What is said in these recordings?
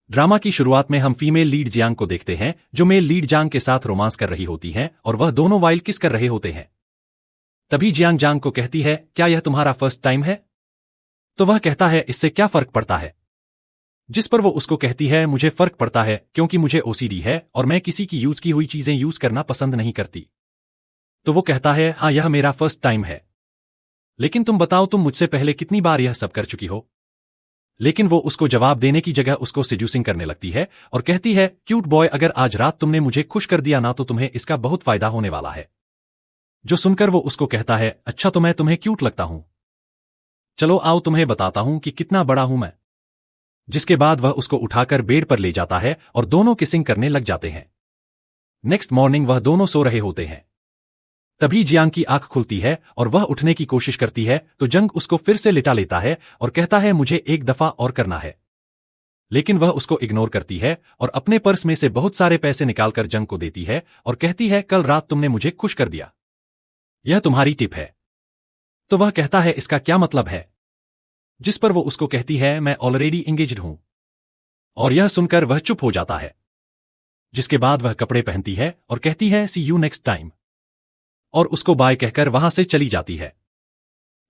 Drama की शुरुआत में हम फीमेल लीड जियांग को देखते हैं जो मेल लीड जांग के साथ रोमांस कर रही होती हैं और वह दोनों वाइल्ड किस कर रहे होते हैं। तभी जियांग जांग को कहती है, क्या यह तुम्हारा फर्स्ट टाइम है? तो वह कहता है, इससे क्या फर्क पड़ता है? जिस पर वो उसको कहती है, मुझे फर्क पड़ता है क्योंकि मुझे ओसीडी है और मैं किसी की यूज की हुई चीजें यूज करना पसंद नहीं करती। तो वो कहता है, हाँ यह मेरा फर्स्ट टाइम है। लेकिन तुम बताओ, तुम मुझसे पहले कितनी बार यह सब कर चुकी हो? लेकिन वो उसको जवाब देने की जगह उसको सिड्यूसिंग करने लगती है और कहती है, क्यूट बॉय, अगर आज रात तुमने मुझे खुश कर दिया ना तो तुम्हें इसका बहुत फायदा होने वाला है। जो सुनकर वो उसको कहता है, अच्छा तो मैं तुम्हें क्यूट लगता हूं? चलो आओ तुम्हें बताता हूं कि कितना बड़ा हूं मैं। जिसके बाद वह उसको उठाकर बेड पर ले जाता है और दोनों किसिंग करने लग जाते हैं। नेक्स्ट मॉर्निंग वह दोनों सो रहे होते हैं। तभी जियांग की आंख खुलती है और वह उठने की कोशिश करती है तो जंग उसको फिर से लिटा लेता है और कहता है, मुझे एक दफा और करना है। लेकिन वह उसको इग्नोर करती है और अपने पर्स में से बहुत सारे पैसे निकालकर जंग को देती है और कहती है, कल रात तुमने मुझे खुश कर दिया, यह तुम्हारी टिप है। तो वह कहता है, इसका क्या मतलब है? जिस पर वो उसको कहती है, मैं ऑलरेडी एंगेज्ड हूं। और यह सुनकर वह चुप हो जाता है। जिसके बाद वह कपड़े पहनती है और कहती है, सी यू नेक्स्ट टाइम, और उसको बाय कहकर वहां से चली जाती है।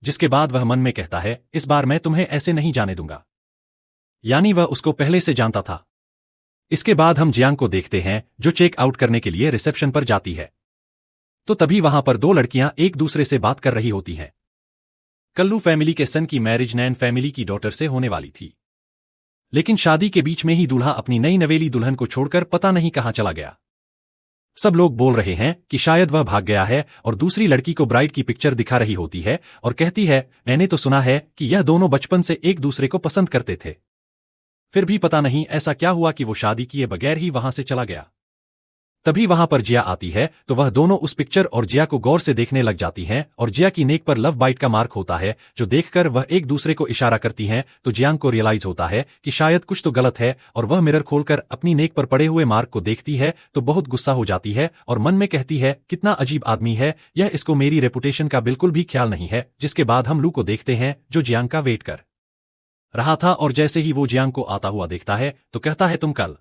जिसके बाद वह मन में कहता है, इस बार मैं तुम्हें ऐसे नहीं जाने दूंगा। यानी वह उसको पहले से जानता था। इसके बाद हम जियांग को देखते हैं जो चेक आउट करने के लिए रिसेप्शन पर जाती है। तो तभी वहां पर दो लड़कियां एक दूसरे से बात कर रही होती हैं। कल्लू फैमिली के सन की मैरिज नैन फैमिली की डॉटर से होने वाली थी। लेकिन शादी के बीच में ही दूल्हा अपनी नई नवेली दुल्हन को छोड़कर पता नहीं कहां चला गया। सब लोग बोल रहे हैं कि शायद वह भाग गया है और दूसरी लड़की को ब्राइड की पिक्चर दिखा रही होती है और कहती है, मैंने तो सुना है कि यह दोनों बचपन से एक दूसरे को पसंद करते थे। फिर भी पता नहीं ऐसा क्या हुआ कि वो शादी किए बगैर ही वहां से चला गया। तभी वहां पर जिया आती है तो वह दोनों उस पिक्चर और जिया को गौर से देखने लग जाती हैं और जिया की नेक पर लव बाइट का मार्क होता है जो देखकर वह एक दूसरे को इशारा करती हैं। तो जियांग को रियलाइज होता है कि शायद कुछ तो गलत है और वह मिरर खोलकर अपनी नेक पर पड़े हुए मार्क को देखती है तो बहुत गुस्सा हो जाती है और मन में कहती है, कितना अजीब आदमी है यह, इसको मेरी रेपुटेशन का बिल्कुल भी ख्याल नहीं है। जिसके बाद हम लू को देखते हैं जो जियांग का वेट कर रहा था और जैसे ही वो जियांग को आता हुआ देखता है तो कहता है, तुम कल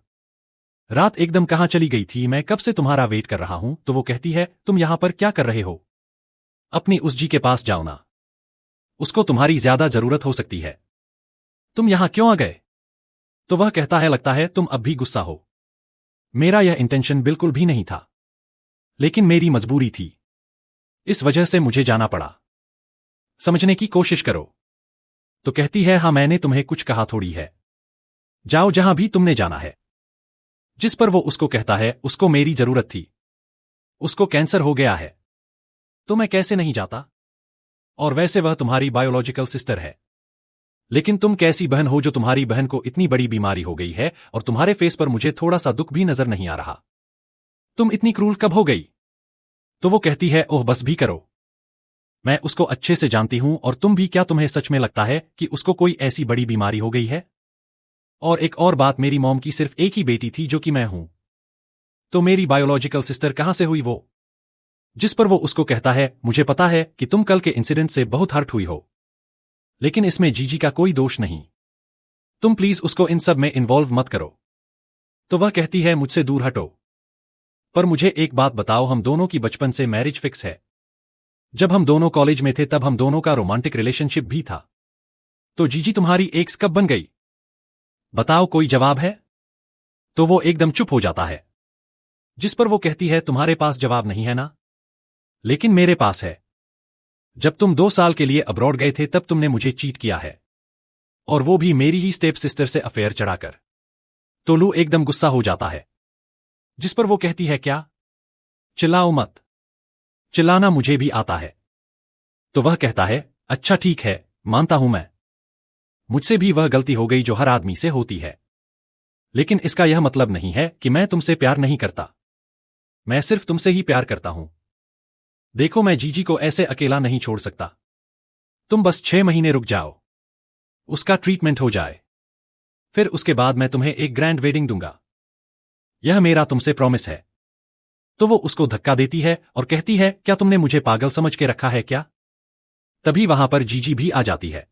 रात एकदम कहां चली गई थी? मैं कब से तुम्हारा वेट कर रहा हूं। तो वो कहती है, तुम यहां पर क्या कर रहे हो? अपनी उस जी के पास जाओ ना, उसको तुम्हारी ज्यादा जरूरत हो सकती है। तुम यहां क्यों आ गए? तो वह कहता है, लगता है तुम अब भी गुस्सा हो। मेरा यह इंटेंशन बिल्कुल भी नहीं था, लेकिन मेरी मजबूरी थी, इस वजह से मुझे जाना पड़ा। समझने की कोशिश करो। तो कहती है, हाँ मैंने तुम्हें कुछ कहा थोड़ी है, जाओ जहां भी तुमने जाना है। जिस पर वो उसको कहता है, उसको मेरी जरूरत थी, उसको कैंसर हो गया है, तो मैं कैसे नहीं जाता? और वैसे वह तुम्हारी बायोलॉजिकल सिस्टर है, लेकिन तुम कैसी बहन हो जो तुम्हारी बहन को इतनी बड़ी बीमारी हो गई है और तुम्हारे फेस पर मुझे थोड़ा सा दुख भी नजर नहीं आ रहा। तुम इतनी क्रूर कब हो गई? तो वो कहती है, ओह बस भी करो, मैं उसको अच्छे से जानती हूं। और तुम भी, क्या तुम्हें सच में लगता है कि उसको कोई ऐसी बड़ी बीमारी हो गई है? और एक और बात, मेरी मॉम की सिर्फ एक ही बेटी थी जो कि मैं हूं, तो मेरी बायोलॉजिकल सिस्टर कहां से हुई वो? जिस पर वो उसको कहता है, मुझे पता है कि तुम कल के इंसिडेंट से बहुत हर्ट हुई हो, लेकिन इसमें जीजी का कोई दोष नहीं। तुम प्लीज उसको इन सब में इन्वॉल्व मत करो। तो वह कहती है, मुझसे दूर हटो। पर मुझे एक बात बताओ, हम दोनों की बचपन से मैरिज फिक्स है। जब हम दोनों कॉलेज में थे तब हम दोनों का रोमांटिक रिलेशनशिप भी था। तो जीजी तुम्हारी एक्स कब बन गई? बताओ, कोई जवाब है? तो वो एकदम चुप हो जाता है। जिस पर वो कहती है, तुम्हारे पास जवाब नहीं है ना? लेकिन मेरे पास है। जब तुम 2 साल के लिए अब्रॉड गए थे तब तुमने मुझे चीट किया है, और वो भी मेरी ही स्टेप सिस्टर से अफेयर चढ़ाकर। तो लू एकदम गुस्सा हो जाता है। जिस पर वो कहती है, क्या? चिल्लाओ मत, चिल्लाना मुझे भी आता है। तो वह कहता है, अच्छा ठीक है, मानता हूं मैं, मुझसे भी वह गलती हो गई जो हर आदमी से होती है। लेकिन इसका यह मतलब नहीं है कि मैं तुमसे प्यार नहीं करता, मैं सिर्फ तुमसे ही प्यार करता हूं। देखो, मैं जीजी को ऐसे अकेला नहीं छोड़ सकता। तुम बस 6 महीने रुक जाओ, उसका ट्रीटमेंट हो जाए, फिर उसके बाद मैं तुम्हें एक ग्रैंड वेडिंग दूंगा, यह मेरा तुमसे प्रॉमिस है। तो वो उसको धक्का देती है और कहती है, क्या तुमने मुझे पागल समझ के रखा है क्या? तभी वहां पर जीजी भी आ जाती है,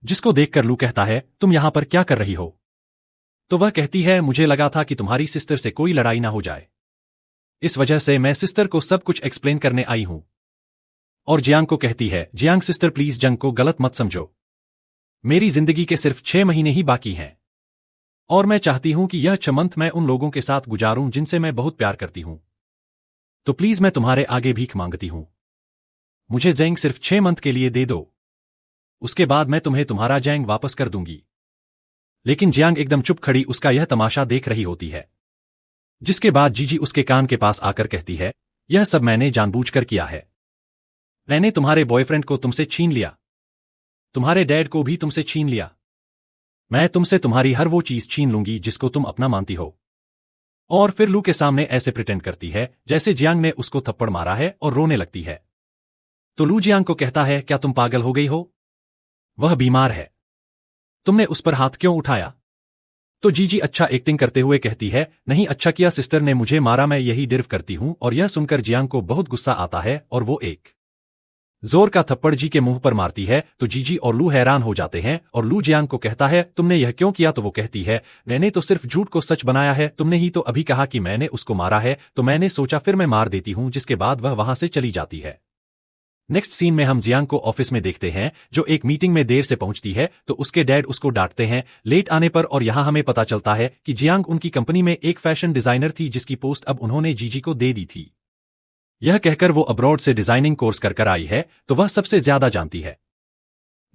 जिसको देखकर लू कहता है, तुम यहां पर क्या कर रही हो? तो वह कहती है, मुझे लगा था कि तुम्हारी सिस्टर से कोई लड़ाई ना हो जाए, इस वजह से मैं सिस्टर को सब कुछ एक्सप्लेन करने आई हूं। और जियांग को कहती है, जियांग सिस्टर प्लीज जंग को गलत मत समझो, मेरी जिंदगी के सिर्फ 6 महीने ही बाकी हैं और मैं चाहती हूं कि यह 6 मंथ मैं उन लोगों के साथ गुजारूं जिनसे मैं बहुत प्यार करती हूं। तो प्लीज मैं तुम्हारे आगे भीख मांगती हूं, मुझे जैंग सिर्फ 6 मंथ के लिए दे दो, उसके बाद मैं तुम्हें तुम्हारा जैंग वापस कर दूंगी। लेकिन जियांग एकदम चुप खड़ी उसका यह तमाशा देख रही होती है, जिसके बाद जीजी उसके कान के पास आकर कहती है, यह सब मैंने जानबूझकर किया है, मैंने तुम्हारे बॉयफ्रेंड को तुमसे छीन लिया, तुम्हारे डैड को भी तुमसे छीन लिया, मैं तुमसे तुम्हारी हर वो चीज छीन लूंगी जिसको तुम अपना मानती हो। और फिर लू के सामने ऐसे प्रिटेंड करती है जैसे जियांग ने उसको थप्पड़ मारा है और रोने लगती है। तो लू जियांग को कहता है, क्या तुम पागल हो गई हो, वह बीमार है, तुमने उस पर हाथ क्यों उठाया। तो जीजी अच्छा एक्टिंग करते हुए कहती है, नहीं अच्छा किया सिस्टर ने मुझे मारा, मैं यही डिर्व करती हूं। और यह सुनकर जियांग को बहुत गुस्सा आता है और वो एक जोर का थप्पड़ जी के मुंह पर मारती है। तो जीजी और लू हैरान हो जाते हैं और लू जियांग को कहता है, तुमने यह क्यों किया। तो वो कहती है, मैंने तो सिर्फ झूठ को सच बनाया है, तुमने ही तो अभी कहा कि मैंने उसको मारा है, तो मैंने सोचा फिर मैं मार देती हूं। जिसके बाद वह वहां से चली जाती है। नेक्स्ट सीन में हम जियांग को ऑफिस में देखते हैं, जो एक मीटिंग में देर से पहुंचती है तो उसके डैड उसको डांटते हैं लेट आने पर। और यहां हमें पता चलता है कि जियांग उनकी कंपनी में एक फैशन डिजाइनर थी जिसकी पोस्ट अब उन्होंने जीजी को दे दी थी। यह कहकर वो अब्रॉड से डिजाइनिंग कोर्स कर आई है, तो वह सबसे ज्यादा जानती है।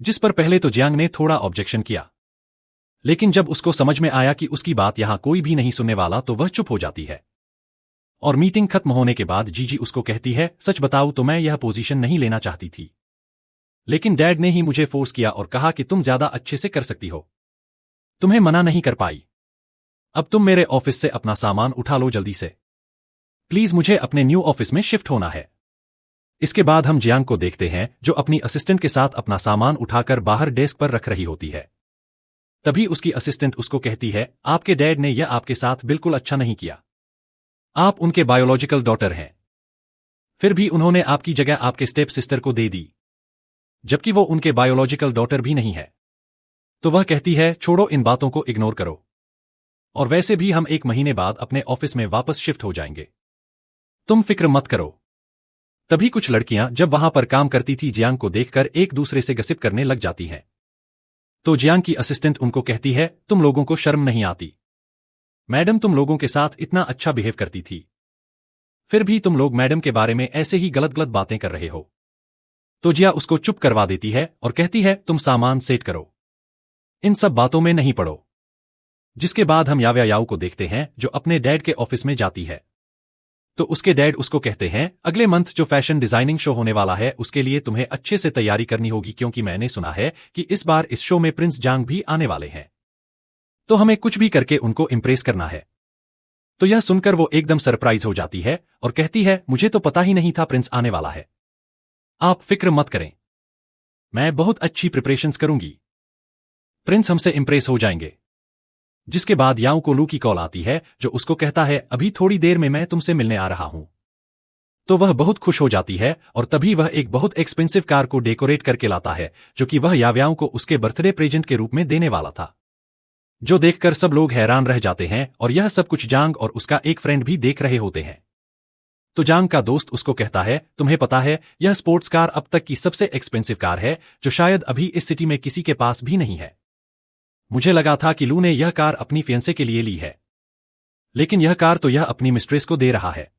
जिस पर पहले तो जियांग ने थोड़ा ऑब्जेक्शन किया, लेकिन जब उसको समझ में आया कि उसकी बात यहां कोई भी नहीं सुनने वाला तो वह चुप हो जाती है। और मीटिंग खत्म होने के बाद जीजी उसको कहती है, सच बताऊं तो मैं यह पोजीशन नहीं लेना चाहती थी, लेकिन डैड ने ही मुझे फोर्स किया और कहा कि तुम ज्यादा अच्छे से कर सकती हो, तुम्हें मना नहीं कर पाई। अब तुम मेरे ऑफिस से अपना सामान उठा लो जल्दी से, प्लीज मुझे अपने न्यू ऑफिस में शिफ्ट होना है। इसके बाद हम जियांग को देखते हैं जो अपनी असिस्टेंट के साथ अपना सामान उठाकर बाहर डेस्क पर रख रही होती है। तभी उसकी असिस्टेंट उसको कहती है, आपके डैड ने यह आपके साथ बिल्कुल अच्छा नहीं किया, आप उनके बायोलॉजिकल डॉटर हैं, फिर भी उन्होंने आपकी जगह आपके स्टेप सिस्टर को दे दी, जबकि वो उनके बायोलॉजिकल डॉटर भी नहीं है। तो वह कहती है, छोड़ो इन बातों को इग्नोर करो, और वैसे भी हम 1 महीने बाद अपने ऑफिस में वापस शिफ्ट हो जाएंगे, तुम फिक्र मत करो। तभी कुछ लड़कियां जब वहां पर काम करती थी जियांग को देखकर एक दूसरे से गसिप करने लग जाती हैं। तो जियांग की असिस्टेंट उनको कहती है, तुम लोगों को शर्म नहीं आती, मैडम तुम लोगों के साथ इतना अच्छा बिहेव करती थी, फिर भी तुम लोग मैडम के बारे में ऐसे ही गलत गलत बातें कर रहे हो। तो जिया उसको चुप करवा देती है और कहती है, तुम सामान सेट करो, इन सब बातों में नहीं पड़ो। जिसके बाद हम याव्या याऊ को देखते हैं जो अपने डैड के ऑफिस में जाती है। तो उसके डैड उसको कहते हैं, अगले मंथ जो फैशन डिजाइनिंग शो होने वाला है उसके लिए तुम्हें अच्छे से तैयारी करनी होगी, क्योंकि मैंने सुना है कि इस बार इस शो में प्रिंस जांग भी आने वाले हैं, तो हमें कुछ भी करके उनको इम्प्रेस करना है। तो यह सुनकर वो एकदम सरप्राइज हो जाती है और कहती है, मुझे तो पता ही नहीं था प्रिंस आने वाला है, आप फिक्र मत करें, मैं बहुत अच्छी प्रिपरेशंस करूंगी, प्रिंस हमसे इम्प्रेस हो जाएंगे। जिसके बाद याऊ को लू की कॉल आती है जो उसको कहता है, अभी थोड़ी देर में मैं तुमसे मिलने आ रहा हूं। तो वह बहुत खुश हो जाती है और तभी वह एक बहुत एक्सपेंसिव कार को डेकोरेट करके लाता है जो कि वह याव्याओं को उसके बर्थडे प्रेजेंट के रूप में देने वाला था, जो देखकर सब लोग हैरान रह जाते हैं। और यह सब कुछ जांग और उसका एक फ्रेंड भी देख रहे होते हैं। तो जांग का दोस्त उसको कहता है, तुम्हें पता है यह स्पोर्ट्स कार अब तक की सबसे एक्सपेंसिव कार है जो शायद अभी इस सिटी में किसी के पास भी नहीं है। मुझे लगा था कि लू ने यह कार अपनी फियांसे के लिए ली है, लेकिन यह कार तो यह अपनी मिस्ट्रेस को दे रहा है।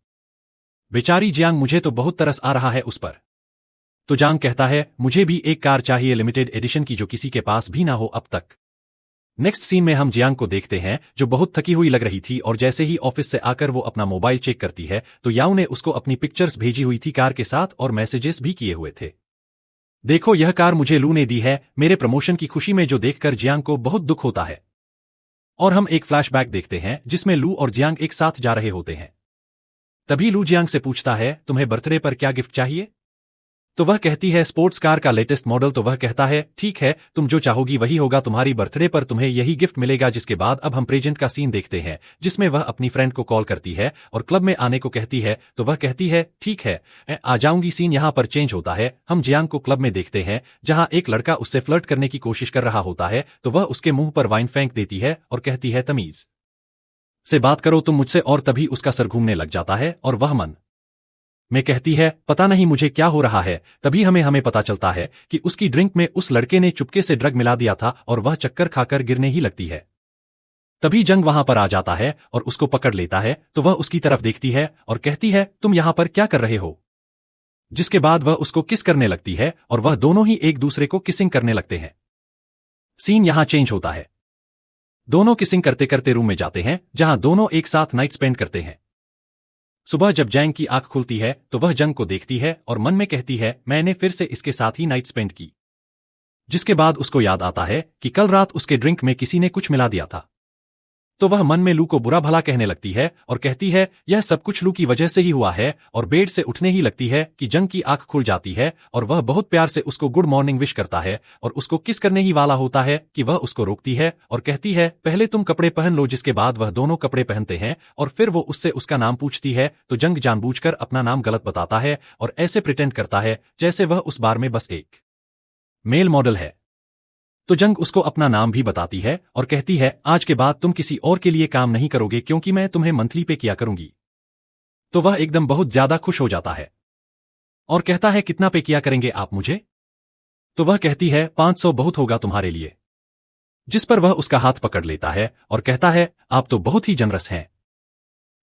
बेचारी जियांग, मुझे तो बहुत तरस आ रहा है उस पर। तो जांग कहता है, मुझे भी एक कार चाहिए लिमिटेड एडिशन की जो किसी के पास भी ना हो अब तक। नेक्स्ट सीन में हम जियांग को देखते हैं जो बहुत थकी हुई लग रही थी और जैसे ही ऑफिस से आकर वो अपना मोबाइल चेक करती है तो याऊ ने उसको अपनी पिक्चर्स भेजी हुई थी कार के साथ और मैसेजेस भी किए हुए थे। देखो यह कार मुझे लू ने दी है मेरे प्रमोशन की खुशी में, जो देखकर जियांग को बहुत दुख होता है। और हम एक फ्लैशबैक देखते हैं जिसमें लू और जियांग एक साथ जा रहे होते हैं। तभी लू जियांग से पूछता है, तुम्हें बर्थडे पर क्या गिफ्ट चाहिए। तो वह कहती है स्पोर्ट्स कार का लेटेस्ट मॉडल। तो वह कहता है ठीक है, तुम जो चाहोगी वही होगा, तुम्हारी बर्थडे पर तुम्हें यही गिफ्ट मिलेगा। जिसके बाद अब हम प्रेजेंट का सीन देखते हैं जिसमें वह अपनी फ्रेंड को कॉल करती है और क्लब में आने को कहती है। तो वह कहती है ठीक है, मैं आ जाऊंगी। सीन यहाँ पर चेंज होता है, हम जियांग को क्लब में देखते हैं जहां एक लड़का उससे फ्लर्ट करने की कोशिश कर रहा होता है। तो वह उसके मुंह पर वाइन फेंक देती है और कहती है तमीज से बात करो तुम मुझसे। और तभी उसका सर घूमने लग जाता है और वह मन में कहती है पता नहीं मुझे क्या हो रहा है। तभी हमें पता चलता है कि उसकी ड्रिंक में उस लड़के ने चुपके से ड्रग मिला दिया था और वह चक्कर खाकर गिरने ही लगती है। तभी जंग वहां पर आ जाता है और उसको पकड़ लेता है। तो वह उसकी तरफ देखती है और कहती है तुम यहां पर क्या कर रहे हो। जिसके बाद वह उसको किस करने लगती है और वह दोनों ही एक दूसरे को किसिंग करने लगते हैं। सीन यहां चेंज होता है, दोनों किसिंग करते करते रूम में जाते हैं जहां दोनों एक साथ नाइट स्पेंड करते हैं। सुबह जब जैंग की आंख खुलती है तो वह जंग को देखती है और मन में कहती है मैंने फिर से इसके साथ ही नाइट स्पेंड की। जिसके बाद उसको याद आता है कि कल रात उसके ड्रिंक में किसी ने कुछ मिला दिया था। तो वह मन में लू को बुरा भला कहने लगती है और कहती है यह सब कुछ लू की वजह से ही हुआ है। और बेड से उठने ही लगती है कि जंग की आंख खुल जाती है और वह बहुत प्यार से उसको गुड मॉर्निंग विश करता है और उसको किस करने ही वाला होता है कि वह उसको रोकती है और कहती है पहले तुम कपड़े पहन लो। जिसके बाद वह दोनों कपड़े पहनते हैं और फिर वो उससे उसका नाम पूछती है। तो जंग जानबूझकर अपना नाम गलत बताता है और ऐसे प्रिटेंड करता है जैसे वह उस बार में बस एक मेल मॉडल है। तो जंग उसको अपना नाम भी बताती है और कहती है आज के बाद तुम किसी और के लिए काम नहीं करोगे क्योंकि मैं तुम्हें मंथली पे किया करूंगी। तो वह एकदम बहुत ज्यादा खुश हो जाता है और कहता है कितना पे किया करेंगे आप मुझे। तो वह कहती है 500 बहुत होगा तुम्हारे लिए। जिस पर वह उसका हाथ पकड़ लेता है और कहता है आप तो बहुत ही जनरस हैं।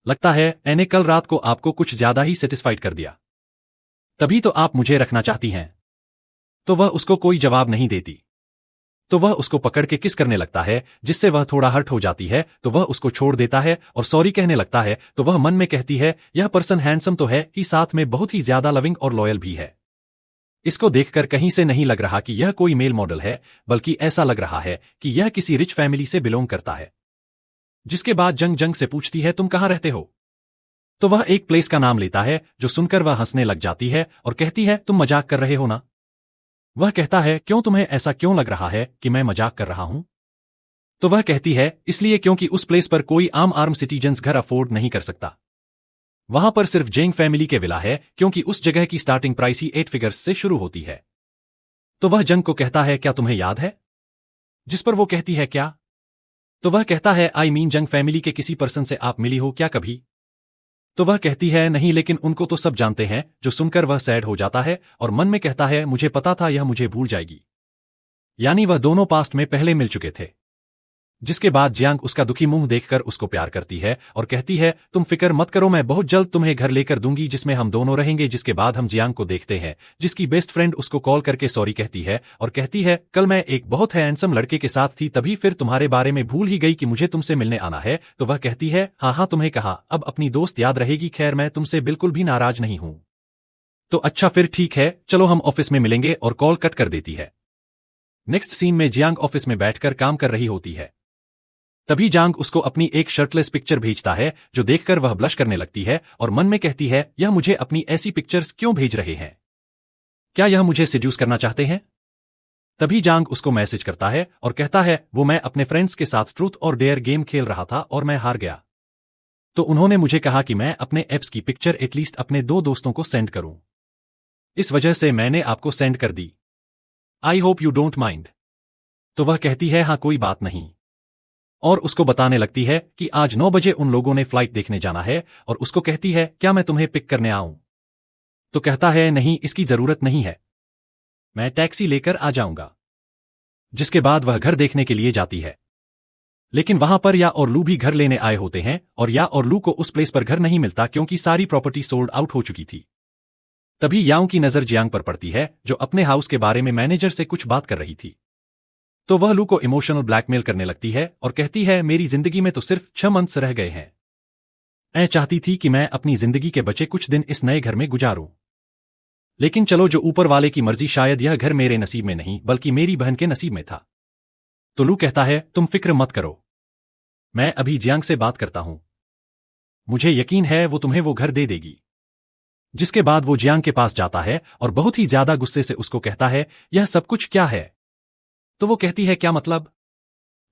लगता है मैंने कल रात को आपको कुछ ज्यादा ही सेटिस्फाइड कर दिया, तभी तो आप मुझे रखना चाहती हैं। तो वह उसको कोई जवाब नहीं देती। तो वह उसको पकड़ के किस करने लगता है जिससे वह थोड़ा हर्ट हो जाती है। तो वह उसको छोड़ देता है और सॉरी कहने लगता है। तो वह मन में कहती है यह पर्सन हैंडसम तो है ही, साथ में बहुत ही ज्यादा लविंग और लॉयल भी है। इसको देखकर कहीं से नहीं लग रहा कि यह कोई मेल मॉडल है, बल्कि ऐसा लग रहा है कि यह किसी रिच फैमिली से बिलोंग करता है। जिसके बाद जंग से पूछती है तुम कहां रहते हो। तो वह एक प्लेस का नाम लेता है जो सुनकर वह हंसने लग जाती है और कहती है तुम मजाक कर रहे हो ना। वह कहता है क्यों, तुम्हें ऐसा क्यों लग रहा है कि मैं मजाक कर रहा हूं। तो वह कहती है इसलिए क्योंकि उस प्लेस पर कोई आम आर्म सिटीजन्स घर अफोर्ड नहीं कर सकता। वहां पर सिर्फ जेंग फैमिली के विला है क्योंकि उस जगह की स्टार्टिंग प्राइस ही 8 फिगर्स से शुरू होती है। तो वह जंग को कहता है क्या तुम्हें याद है। जिस पर वो कहती है क्या। तो वह कहता है आई मीन जंग फैमिली के किसी पर्सन से आप मिली हो क्या कभी। तो वह कहती है नहीं, लेकिन उनको तो सब जानते हैं। जो सुनकर वह सैड हो जाता है और मन में कहता है मुझे पता था यह मुझे भूल जाएगी। यानी वह दोनों पास्ट में पहले मिल चुके थे। जिसके बाद जियांग उसका दुखी मुंह देखकर उसको प्यार करती है और कहती है तुम फिक्र मत करो, मैं बहुत जल्द तुम्हें घर लेकर दूंगी जिसमें हम दोनों रहेंगे। जिसके बाद हम जियांग को देखते हैं जिसकी बेस्ट फ्रेंड उसको कॉल करके सॉरी कहती है और कहती है कल मैं एक बहुत हैंडसम लड़के के साथ थी, तभी फिर तुम्हारे बारे में भूल ही गई कि मुझे तुमसे मिलने आना है। तो वह कहती है हाँ तुम्हें कहा, अब अपनी दोस्त याद रहेगी। खैर मैं तुमसे बिल्कुल भी नाराज नहीं हूं। तो अच्छा फिर ठीक है, चलो हम ऑफिस में मिलेंगे। और कॉल कट कर देती है। नेक्स्ट सीन में जियांग ऑफिस में बैठकर काम कर रही होती है। तभी जांग उसको अपनी एक शर्टलेस पिक्चर भेजता है जो देखकर वह ब्लश करने लगती है और मन में कहती है यह मुझे अपनी ऐसी पिक्चर्स क्यों भेज रहे हैं, क्या यह मुझे सिड्यूस करना चाहते हैं। तभी जांग उसको मैसेज करता है और कहता है वो मैं अपने फ्रेंड्स के साथ ट्रूथ और डेयर गेम खेल रहा था और मैं हार गया। तो उन्होंने मुझे कहा कि मैं अपने एप्स की पिक्चर एटलीस्ट अपने 2 दोस्तों को सेंड करूं, इस वजह से मैंने आपको सेंड कर दी। I hope you don't mind. तो वह कहती है हाँ कोई बात नहीं, और उसको बताने लगती है कि आज 9 बजे उन लोगों ने फ्लाइट देखने जाना है और उसको कहती है क्या मैं तुम्हें पिक करने आऊं। तो कहता है नहीं, इसकी जरूरत नहीं है, मैं टैक्सी लेकर आ जाऊंगा। जिसके बाद वह घर देखने के लिए जाती है, लेकिन वहां पर या और लू भी घर लेने आए होते हैं और या और लू को उस प्लेस पर घर नहीं मिलता क्योंकि सारी प्रॉपर्टी सोल्ड आउट हो चुकी थी। तभी याओ की नजर जियांग पर पड़ती है जो अपने हाउस के बारे में मैनेजर से कुछ बात कर रही थी। तो वह लू को इमोशनल ब्लैकमेल करने लगती है और कहती है मेरी जिंदगी में तो सिर्फ 6 मंथ्स रह गए हैं, मैं चाहती थी कि मैं अपनी जिंदगी के बचे कुछ दिन इस नए घर में गुजारूं, लेकिन चलो जो ऊपर वाले की मर्जी, शायद यह घर मेरे नसीब में नहीं बल्कि मेरी बहन के नसीब में था। तो लू कहता है तुम फिक्र मत करो, मैं अभी जियांग से बात करता हूं, मुझे यकीन है वो तुम्हें वो घर दे देगी। जिसके बाद वो जियांग के पास जाता है और बहुत ही ज्यादा गुस्से से उसको कहता है, यह सब कुछ क्या है? तो वो कहती है, क्या मतलब?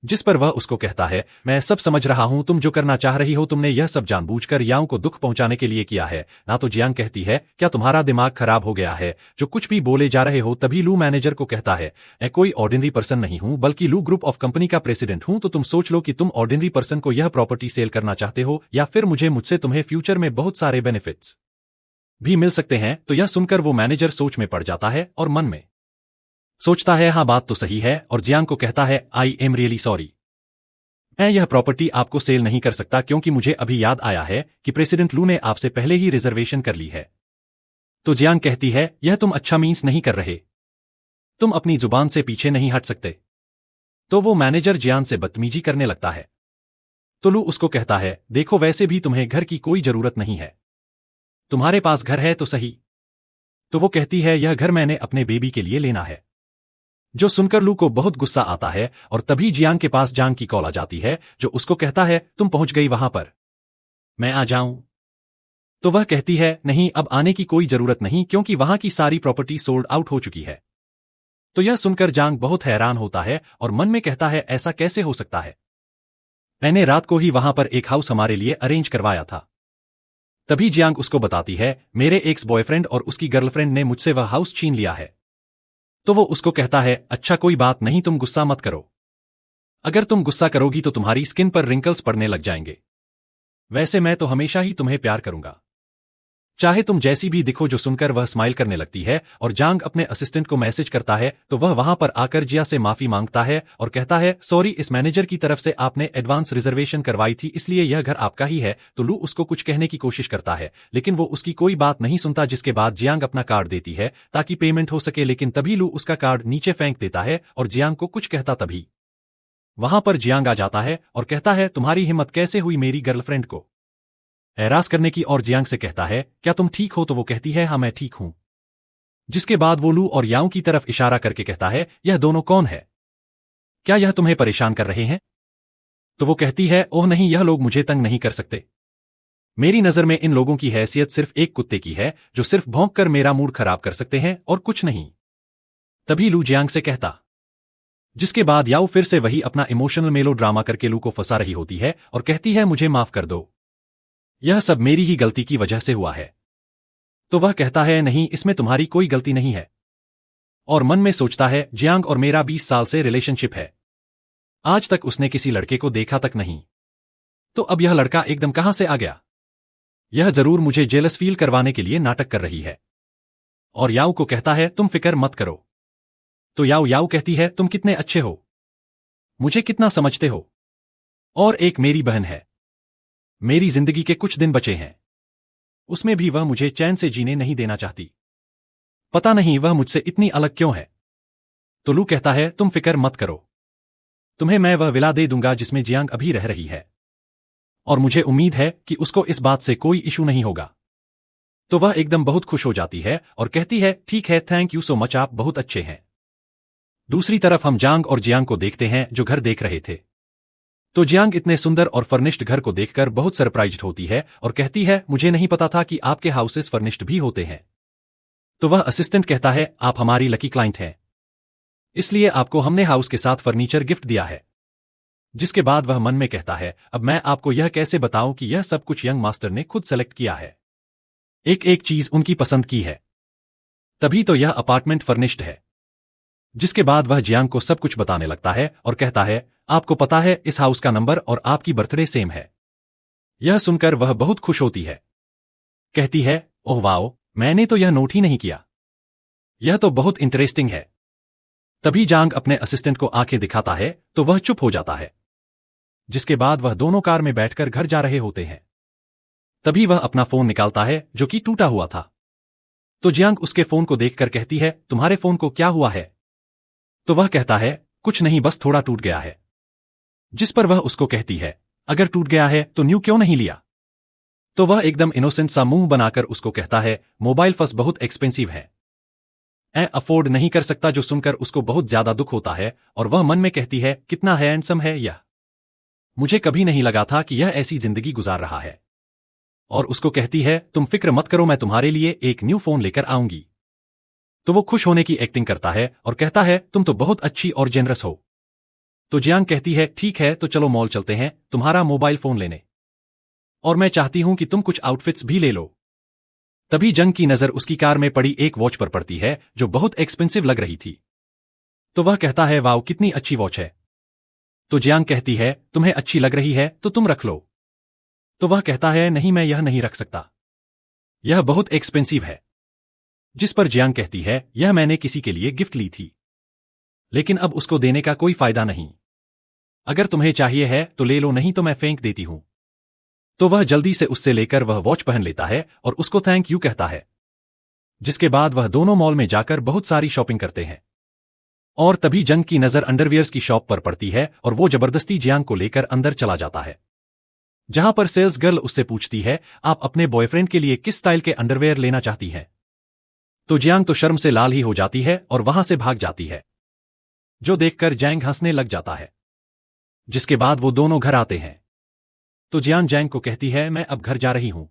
जिस पर वह उसको कहता है, मैं सब समझ रहा हूं, तुम जो करना चाह रही हो, तुमने यह सब जानबूझकर याओ को दुख पहुंचाने के लिए किया है ना? तो जियांग कहती है, क्या तुम्हारा दिमाग खराब हो गया है? जो कुछ भी बोले जा रहे हो। तभी लू मैनेजर को कहता है, मैं कोई ऑर्डिनरी पर्सन नहीं हूं, बल्कि लू ग्रुप ऑफ कंपनी का प्रेसिडेंट हूं। तो तुम सोच लो कि तुम ऑर्डिनरी पर्सन को यह प्रॉपर्टी सेल करना चाहते हो, या फिर मुझसे तुम्हें फ्यूचर में बहुत सारे बेनिफिट्स भी मिल सकते हैं। तो यह सुनकर वो मैनेजर सोच में पड़ जाता है और मन में सोचता है, हाँ बात तो सही है, और जियांग को कहता है, आई एम रियली सॉरी, मैं यह प्रॉपर्टी आपको सेल नहीं कर सकता, क्योंकि मुझे अभी याद आया है कि प्रेसिडेंट लू ने आपसे पहले ही रिजर्वेशन कर ली है। तो जियांग कहती है, यह तुम अच्छा मीन्स नहीं कर रहे, तुम अपनी जुबान से पीछे नहीं हट सकते। तो वो मैनेजर जियांग से बदतमीजी करने लगता है। तो लू उसको कहता है, देखो वैसे भी तुम्हें घर की कोई जरूरत नहीं है, तुम्हारे पास घर है तो सही। तो वो कहती है, यह घर मैंने अपने बेबी के लिए लेना है। जो सुनकर लू को बहुत गुस्सा आता है, और तभी जियांग के पास जांग की कॉल आ जाती है, जो उसको कहता है, तुम पहुंच गई वहां पर, मैं आ जाऊं? तो वह कहती है, नहीं, अब आने की कोई जरूरत नहीं, क्योंकि वहां की सारी प्रॉपर्टी सोल्ड आउट हो चुकी है। तो यह सुनकर जांग बहुत हैरान होता है और मन में कहता है, ऐसा कैसे हो सकता है? मैंने रात को ही वहां पर एक हाउस हमारे लिए अरेंज करवाया था। तभी जियांग उसको बताती है, मेरे एक्स बॉयफ्रेंड और उसकी गर्लफ्रेंड ने मुझसे वह हाउस छीन लिया है। तो वो उसको कहता है, अच्छा कोई बात नहीं, तुम गुस्सा मत करो, अगर तुम गुस्सा करोगी तो तुम्हारी स्किन पर रिंकल्स पड़ने लग जाएंगे। वैसे मैं तो हमेशा ही तुम्हें प्यार करूंगा, चाहे तुम जैसी भी दिखो। जो सुनकर वह स्माइल करने लगती है, और जांग अपने असिस्टेंट को मैसेज करता है, तो वह वहां पर आकर जिया से माफी मांगता है और कहता है, सॉरी, इस मैनेजर की तरफ से आपने एडवांस रिजर्वेशन करवाई थी, इसलिए यह घर आपका ही है। तो लू उसको कुछ कहने की कोशिश करता है, लेकिन वो उसकी कोई बात नहीं सुनता। जिसके बाद जियांग अपना कार्ड देती है ताकि पेमेंट हो सके, लेकिन तभी लू उसका कार्ड नीचे फेंक देता है और जियांग को कुछ कहता। तभी वहां पर जियांग आ जाता है और कहता है, तुम्हारी हिम्मत कैसे हुई मेरी गर्लफ्रेंड को हैरास करने की? और जियांग से कहता है, क्या तुम ठीक हो? तो वो कहती है, हाँ मैं ठीक हूं। जिसके बाद वो लू और याओ की तरफ इशारा करके कहता है, यह दोनों कौन है? क्या यह तुम्हें परेशान कर रहे हैं? तो वो कहती है, ओह नहीं, यह लोग मुझे तंग नहीं कर सकते। मेरी नजर में इन लोगों की हैसियत सिर्फ एक कुत्ते की है, जो सिर्फ भौंक कर मेरा मूड खराब कर सकते हैं और कुछ नहीं। तभी लू जियांग से कहता। जिसके बाद याओ फिर से वही अपना इमोशनल मेलो ड्रामा करके लू को फंसा रही होती है और कहती है, मुझे माफ कर दो, यह सब मेरी ही गलती की वजह से हुआ है। तो वह कहता है, नहीं, इसमें तुम्हारी कोई गलती नहीं है। और मन में सोचता है, जियांग और मेरा 20 साल से रिलेशनशिप है, आज तक उसने किसी लड़के को देखा तक नहीं, तो अब यह लड़का एकदम कहां से आ गया? यह जरूर मुझे जेलस फील करवाने के लिए नाटक कर रही है। और याओ को कहता है, तुम फिक्र मत करो। तो याओ कहती है, तुम कितने अच्छे हो, मुझे कितना समझते हो, और एक मेरी बहन है, मेरी जिंदगी के कुछ दिन बचे हैं, उसमें भी वह मुझे चैन से जीने नहीं देना चाहती, पता नहीं वह मुझसे इतनी अलग क्यों है। तो लू कहता है, तुम फिक्र मत करो, तुम्हें मैं वह विला दे दूंगा जिसमें जियांग अभी रह रही है, और मुझे उम्मीद है कि उसको इस बात से कोई इशू नहीं होगा। तो वह एकदम बहुत खुश हो जाती है और कहती है, ठीक है, थैंक यू सो मच, आप बहुत अच्छे हैं। दूसरी तरफ हम जांग और जियांग को देखते हैं, जो घर देख रहे थे। तो जियांग इतने सुंदर और फर्निश्ड घर को देखकर बहुत सरप्राइज्ड होती है और कहती है, मुझे नहीं पता था कि आपके हाउसेस फर्निश्ड भी होते हैं। तो वह असिस्टेंट कहता है, आप हमारी लकी क्लाइंट हैं, इसलिए आपको हमने हाउस के साथ फर्नीचर गिफ्ट दिया है। जिसके बाद वह मन में कहता है, अब मैं आपको यह कैसे बताऊं कि यह सब कुछ यंग मास्टर ने खुद सेलेक्ट किया है, एक एक चीज उनकी पसंद की है, तभी तो यह अपार्टमेंट फर्निश्ड है। जिसके बाद वह जियांग को सब कुछ बताने लगता है और कहता है, आपको पता है इस हाउस का नंबर और आपकी बर्थडे सेम है। यह सुनकर वह बहुत खुश होती है, कहती है, ओह वाओ, मैंने तो यह नोट ही नहीं किया, यह तो बहुत इंटरेस्टिंग है। तभी जांग अपने असिस्टेंट को आंखें दिखाता है तो वह चुप हो जाता है। जिसके बाद वह दोनों कार में बैठकर घर जा रहे होते हैं। तभी वह अपना फोन निकालता है जो कि टूटा हुआ था। तो जियांग उसके फोन को देखकर कहती है, तुम्हारे फोन को क्या हुआ है? तो वह कहता है, कुछ नहीं, बस थोड़ा टूट गया है। जिस पर वह उसको कहती है, अगर टूट गया है तो न्यू क्यों नहीं लिया? तो वह एकदम इनोसेंट सा मुंह बनाकर उसको कहता है, मोबाइल फर्स्ट बहुत एक्सपेंसिव है, मैं अफोर्ड नहीं कर सकता। जो सुनकर उसको बहुत ज्यादा दुख होता है और वह मन में कहती है, कितना हैंडसम है यह, मुझे कभी नहीं लगा था कि यह ऐसी जिंदगी गुजार रहा है। और उसको कहती है तुम फिक्र मत करो, मैं तुम्हारे लिए एक न्यू फोन लेकर आऊंगी। तो वो खुश होने की एक्टिंग करता है और कहता है तुम तो बहुत अच्छी और जेनरस हो। तो जियांग कहती है ठीक है तो चलो मॉल चलते हैं तुम्हारा मोबाइल फोन लेने, और मैं चाहती हूं कि तुम कुछ आउटफिट्स भी ले लो। तभी जंग की नजर उसकी कार में पड़ी एक वॉच पर पड़ती है जो बहुत एक्सपेंसिव लग रही थी। तो वह कहता है वाओ कितनी अच्छी वॉच है। तो जियांग कहती है तुम्हें अच्छी लग रही है तो तुम रख लो। तो वह कहता है नहीं मैं यह नहीं रख सकता, यह बहुत एक्सपेंसिव है। जिस पर जियांग कहती है यह मैंने किसी के लिए गिफ्ट ली थी, लेकिन अब उसको देने का कोई फायदा नहीं। अगर तुम्हें चाहिए है तो ले लो, नहीं तो मैं फेंक देती हूं। तो वह जल्दी से उससे लेकर वह वॉच पहन लेता है और उसको थैंक यू कहता है। जिसके बाद वह दोनों मॉल में जाकर बहुत सारी शॉपिंग करते हैं। और तभी जंग की नजर अंडरवियर्स की शॉप पर पड़ती है और वो जबरदस्ती जियांग को लेकर अंदर चला जाता है, जहां पर सेल्स गर्ल उससे पूछती है आप अपने बॉयफ्रेंड के लिए किस स्टाइल के अंडरवेयर लेना चाहती हैं। तो जियांग तो शर्म से लाल ही हो जाती है और वहां से भाग जाती है, जो देखकर जैंग हंसने लग जाता है। जिसके बाद वो दोनों घर आते हैं। तो जियांग जैंग को कहती है मैं अब घर जा रही हूं।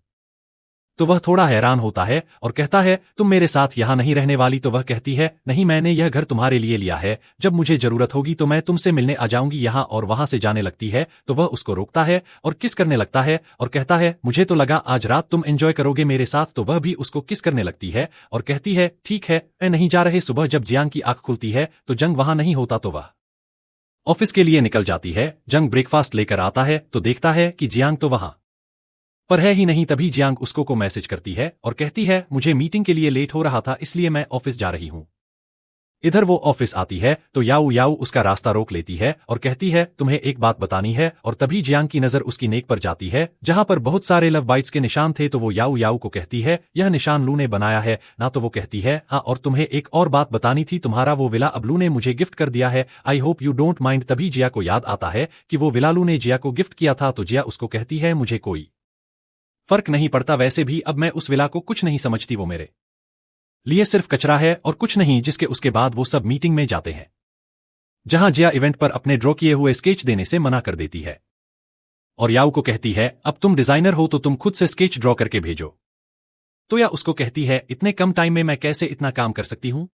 तो वह थोड़ा हैरान होता है और कहता है तुम मेरे साथ यहां नहीं रहने वाली। तो वह कहती है नहीं, मैंने यह घर तुम्हारे लिए लिया है, जब मुझे जरूरत होगी तो मैं तुमसे मिलने आ जाऊंगी यहां। और वहां से जाने लगती है तो वह उसको रोकता है और किस करने लगता है और कहता है मुझे तो लगा आज रात तुम एंजॉय करोगे मेरे साथ। तो वह भी उसको किस करने लगती है और कहती है ठीक है मैं नहीं जा रहे। सुबह जब जियांग की आंख खुलती है तो जंग वहां नहीं होता, तो वह ऑफिस के लिए निकल जाती है। जंग ब्रेकफास्ट लेकर आता है तो देखता है कि जियांग तो वहां पर है ही नहीं। तभी जियांग उसको को मैसेज करती है और कहती है मुझे मीटिंग के लिए लेट हो रहा था इसलिए मैं ऑफिस जा रही हूं। इधर वो ऑफिस आती है तो याऊ याऊ उसका रास्ता रोक लेती है और कहती है तुम्हें एक बात बतानी है। और तभी जियांग की नजर उसकी नेक पर जाती है जहां पर बहुत सारे लव बाइट्स के निशान थे। तो वो याऊ याऊ को कहती है यह निशान लू ने बनाया है ना। तो वो कहती है हाँ, और तुम्हें एक और बात बतानी थी, तुम्हारा वो विला अब लू ने मुझे गिफ्ट कर दिया है, आई होप यू डोंट माइंड। तभी जिया को याद आता है कि वो विला लू ने जिया को गिफ्ट किया था। तो जिया उसको कहती है मुझे कोई फर्क नहीं पड़ता, वैसे भी अब मैं उस विला को कुछ नहीं समझती, वो मेरे लिए सिर्फ कचरा है और कुछ नहीं। जिसके उसके बाद वो सब मीटिंग में जाते हैं जहां जिया इवेंट पर अपने ड्रॉ किए हुए स्केच देने से मना कर देती है और याऊ को कहती है अब तुम डिजाइनर हो तो तुम खुद से स्केच ड्रॉ करके भेजो। तो या उसको कहती है इतने कम टाइम में मैं कैसे इतना काम कर सकती हूं।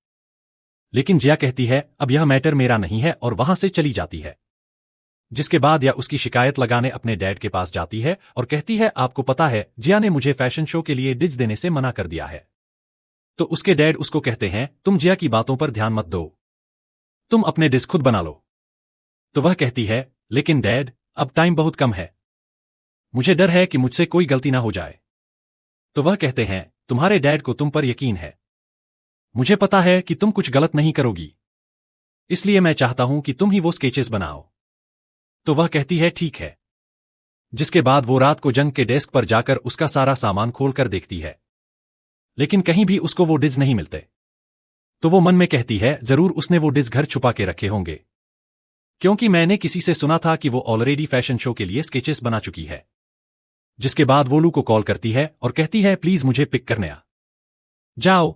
लेकिन जिया कहती है अब यह मैटर मेरा नहीं है और वहां से चली जाती है। जिसके बाद या उसकी शिकायत लगाने अपने डैड के पास जाती है और कहती है आपको पता है जिया ने मुझे फैशन शो के लिए डिज देने से मना कर दिया है। तो उसके डैड उसको कहते हैं तुम जिया की बातों पर ध्यान मत दो, तुम अपने डिज खुद बना लो। तो वह कहती है लेकिन डैड अब टाइम बहुत कम है, मुझे डर है कि मुझसे कोई गलती ना हो जाए। तो वह कहते हैं तुम्हारे डैड को तुम पर यकीन है, मुझे पता है कि तुम कुछ गलत नहीं करोगी, इसलिए मैं चाहता हूं कि तुम ही वो स्केचेस बनाओ। तो वह कहती है ठीक है। जिसके बाद वो रात को जंग के डेस्क पर जाकर उसका सारा सामान खोलकर देखती है, लेकिन कहीं भी उसको वो डिज नहीं मिलते। तो वो मन में कहती है जरूर उसने वो डिज घर छुपा के रखे होंगे, क्योंकि मैंने किसी से सुना था कि वो ऑलरेडी फैशन शो के लिए स्केचेस बना चुकी है। जिसके बाद वो लू को कॉल करती है और कहती है प्लीज मुझे पिक करने आ जाओ,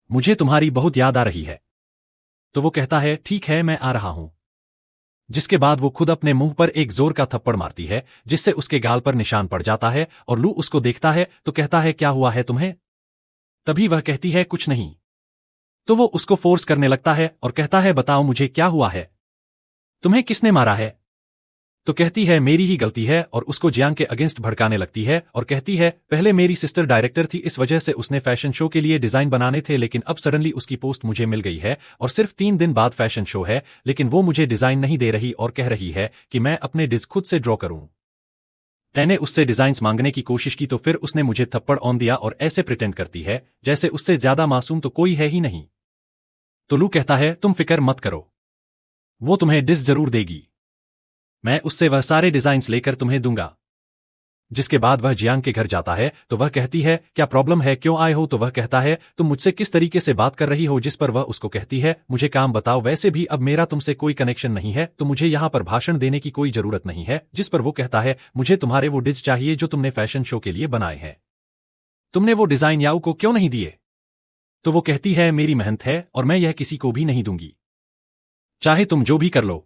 मुझे तुम्हारी बहुत याद आ रही है। तो वो कहता है ठीक है मैं आ रहा हूं। जिसके बाद वो खुद अपने मुंह पर एक जोर का थप्पड़ मारती है जिससे उसके गाल पर निशान पड़ जाता है और लू उसको देखता है तो कहता है क्या हुआ है तुम्हें। तभी वह कहती है कुछ नहीं। तो वो उसको फोर्स करने लगता है और कहता है बताओ मुझे क्या हुआ है, तुम्हें किसने मारा है। तो कहती है मेरी ही गलती है और उसको जियांग के अगेंस्ट भड़काने लगती है और कहती है पहले मेरी सिस्टर डायरेक्टर थी, इस वजह से उसने फैशन शो के लिए डिजाइन बनाने थे, लेकिन अब सडनली उसकी पोस्ट मुझे मिल गई है और सिर्फ 3 दिन बाद फैशन शो है, लेकिन वो मुझे डिजाइन नहीं दे रही और कह रही है कि मैं अपने डिज खुद से ड्रॉ करूं। मैंने उससे डिजाइन्स मांगने की कोशिश की तो फिर उसने मुझे थप्पड़ ऑन दिया और ऐसे प्रिटेंड करती है जैसे उससे ज्यादा मासूम तो कोई है ही नहीं। तो लू कहता है तुम फिक्र मत करो, वो तुम्हें डिज जरूर देगी, मैं उससे वह सारे डिजाइन्स लेकर तुम्हें दूंगा। जिसके बाद वह जियांग के घर जाता है तो वह कहती है क्या प्रॉब्लम है, क्यों आए हो। तो वह कहता है तुम मुझसे किस तरीके से बात कर रही हो। जिस पर वह उसको कहती है मुझे काम बताओ, वैसे भी अब मेरा तुमसे कोई कनेक्शन नहीं है तो मुझे यहां पर भाषण देने की कोई जरूरत नहीं है। जिस पर वो कहता है मुझे तुम्हारे वो डिज चाहिए जो तुमने फैशन शो के लिए बनाए हैं, तुमने वो डिजाइन याऊ को क्यों नहीं दिए। तो वो कहती है मेरी मेहनत है और मैं यह किसी को भी नहीं दूंगी, चाहे तुम जो भी कर लो।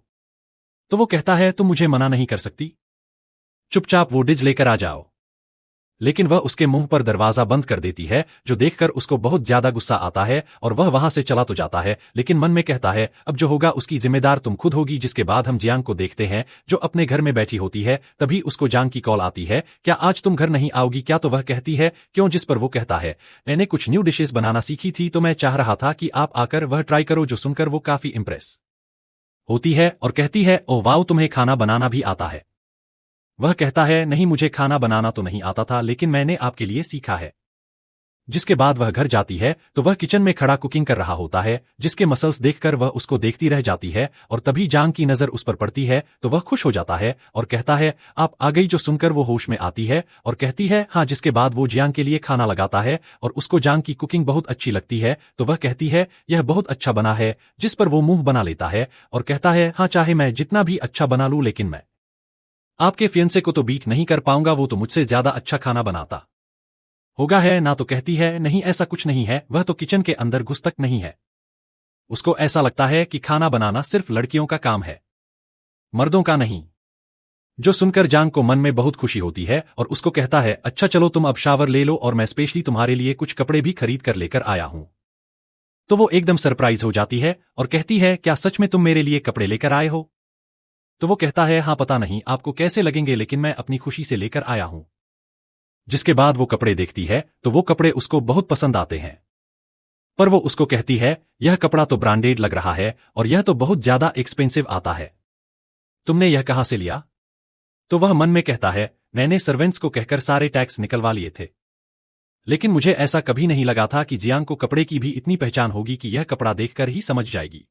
तो वो कहता है तुम मुझे मना नहीं कर सकती, चुपचाप वो डिज लेकर आ जाओ। लेकिन वह उसके मुंह पर दरवाजा बंद कर देती है, जो देखकर उसको बहुत ज्यादा गुस्सा आता है और वह वहां से चला तो जाता है, लेकिन मन में कहता है अब जो होगा उसकी जिम्मेदार तुम खुद होगी। जिसके बाद हम जियांग को देखते हैं जो अपने घर में बैठी होती है। तभी उसको जांग की कॉल आती है, क्या आज तुम घर नहीं आओगी क्या? तो वह कहती है क्यों? जिस पर वो कहता है मैंने कुछ न्यू डिशेस बनाना सीखी थी तो मैं चाह रहा था कि आप आकर वह ट्राई करो। जो सुनकर वो काफी इंप्रेस होती है और कहती है ओह वाओ, तुम्हें खाना बनाना भी आता है? वह कहता है नहीं, मुझे खाना बनाना तो नहीं आता था, लेकिन मैंने आपके लिए सीखा है। जिसके बाद वह घर जाती है तो वह किचन में खड़ा कुकिंग कर रहा होता है, जिसके मसल्स देखकर वह उसको देखती रह जाती है और तभी जांग की नजर उस पर पड़ती है तो वह खुश हो जाता है और कहता है आप आ गई। जो सुनकर वो होश में आती है और कहती है हाँ। जिसके बाद वो जियांग के लिए खाना लगाता है और उसको जांग की कुकिंग बहुत अच्छी लगती है तो वह कहती है यह बहुत अच्छा बना है। जिस पर वो मुंह बना लेता है और कहता है हाँ, चाहे मैं जितना भी अच्छा बना लूं लेकिन मैं आपके फियंसे को तो बीट नहीं कर पाऊंगा, वो तो मुझसे ज्यादा अच्छा खाना बनाता होगा है ना? तो कहती है नहीं, ऐसा कुछ नहीं है, वह तो किचन के अंदर घुस तक नहीं है। उसको ऐसा लगता है कि खाना बनाना सिर्फ लड़कियों का काम है, मर्दों का नहीं। जो सुनकर जांग को मन में बहुत खुशी होती है और उसको कहता है अच्छा चलो तुम अब शावर ले लो और मैं स्पेशली तुम्हारे लिए कुछ कपड़े भी खरीद कर लेकर आया हूं। तो वो एकदम सरप्राइज हो जाती है और कहती है क्या सच में तुम मेरे लिए कपड़े लेकर आए हो? तो वो कहता है हाँ, पता नहीं आपको कैसे लगेंगे लेकिन मैं अपनी खुशी से लेकर आया हूं। जिसके बाद वो कपड़े देखती है तो वो कपड़े उसको बहुत पसंद आते हैं, पर वो उसको कहती है यह कपड़ा तो ब्रांडेड लग रहा है और यह तो बहुत ज्यादा एक्सपेंसिव आता है, तुमने यह कहां से लिया? तो वह मन में कहता है मैंने सर्वेंट्स को कहकर सारे टैक्स निकलवा लिए थे, लेकिन मुझे ऐसा कभी नहीं लगा था कि जियांग को कपड़े की भी इतनी पहचान होगी कि यह कपड़ा देखकर ही समझ जाएगी।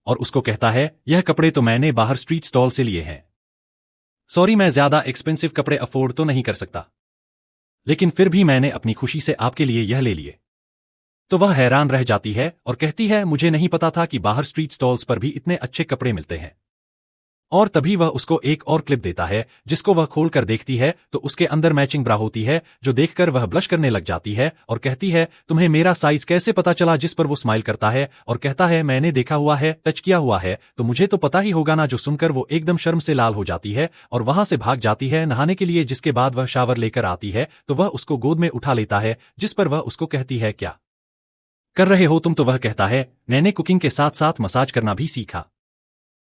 और उसको कहता है यह कपड़े तो मैंने बाहर स्ट्रीट स्टॉल से लिए हैं, सॉरी मैं ज्यादा एक्सपेंसिव कपड़े अफोर्ड तो नहीं कर सकता, लेकिन फिर भी मैंने अपनी खुशी से आपके लिए यह ले लिए। तो वह हैरान रह जाती है और कहती है मुझे नहीं पता था कि बाहर स्ट्रीट स्टॉल्स पर भी इतने अच्छे कपड़े मिलते हैं। और तभी वह उसको एक और क्लिप देता है जिसको वह खोल कर देखती है तो उसके अंदर मैचिंग ब्रा होती है, जो देखकर वह ब्लश करने लग जाती है और कहती है तुम्हें मेरा साइज कैसे पता चला? जिस पर वो स्माइल करता है और कहता है मैंने देखा हुआ है, टच किया हुआ है, तो मुझे तो पता ही होगा ना। जो सुनकर वो एकदम शर्म से लाल हो जाती है और वहां से भाग जाती है नहाने के लिए। जिसके बाद वह शावर लेकर आती है तो वह उसको गोद में उठा लेता है, जिस पर वह उसको कहती है क्या कर रहे हो तुम? तो वह कहता है मैंने कुकिंग के साथ साथ मसाज करना भी सीखा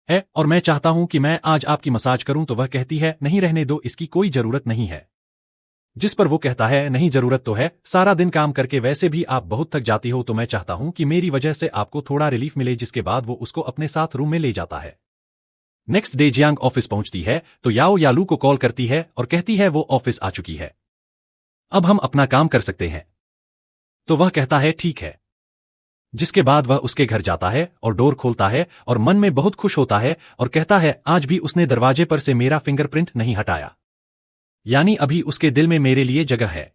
है और मैं चाहता हूं कि मैं आज आपकी मसाज करूं। तो वह कहती है नहीं, रहने दो, इसकी कोई जरूरत नहीं है। जिस पर वो कहता है नहीं, जरूरत तो है, सारा दिन काम करके वैसे भी आप बहुत थक जाती हो, तो मैं चाहता हूं कि मेरी वजह से आपको थोड़ा रिलीफ मिले। जिसके बाद वो उसको अपने साथ रूम में ले जाता है। नेक्स्ट डे जियांग ऑफिस पहुंचती है तो याओ यालू को कॉल करती है और कहती है वो ऑफिस आ चुकी है, अब हम अपना काम कर सकते हैं। तो वह कहता है ठीक है। जिसके बाद वह उसके घर जाता है और डोर खोलता है और मन में बहुत खुश होता है और कहता है आज भी उसने दरवाजे पर से मेरा फिंगरप्रिंट नहीं हटाया, यानी अभी उसके दिल में मेरे लिए जगह है।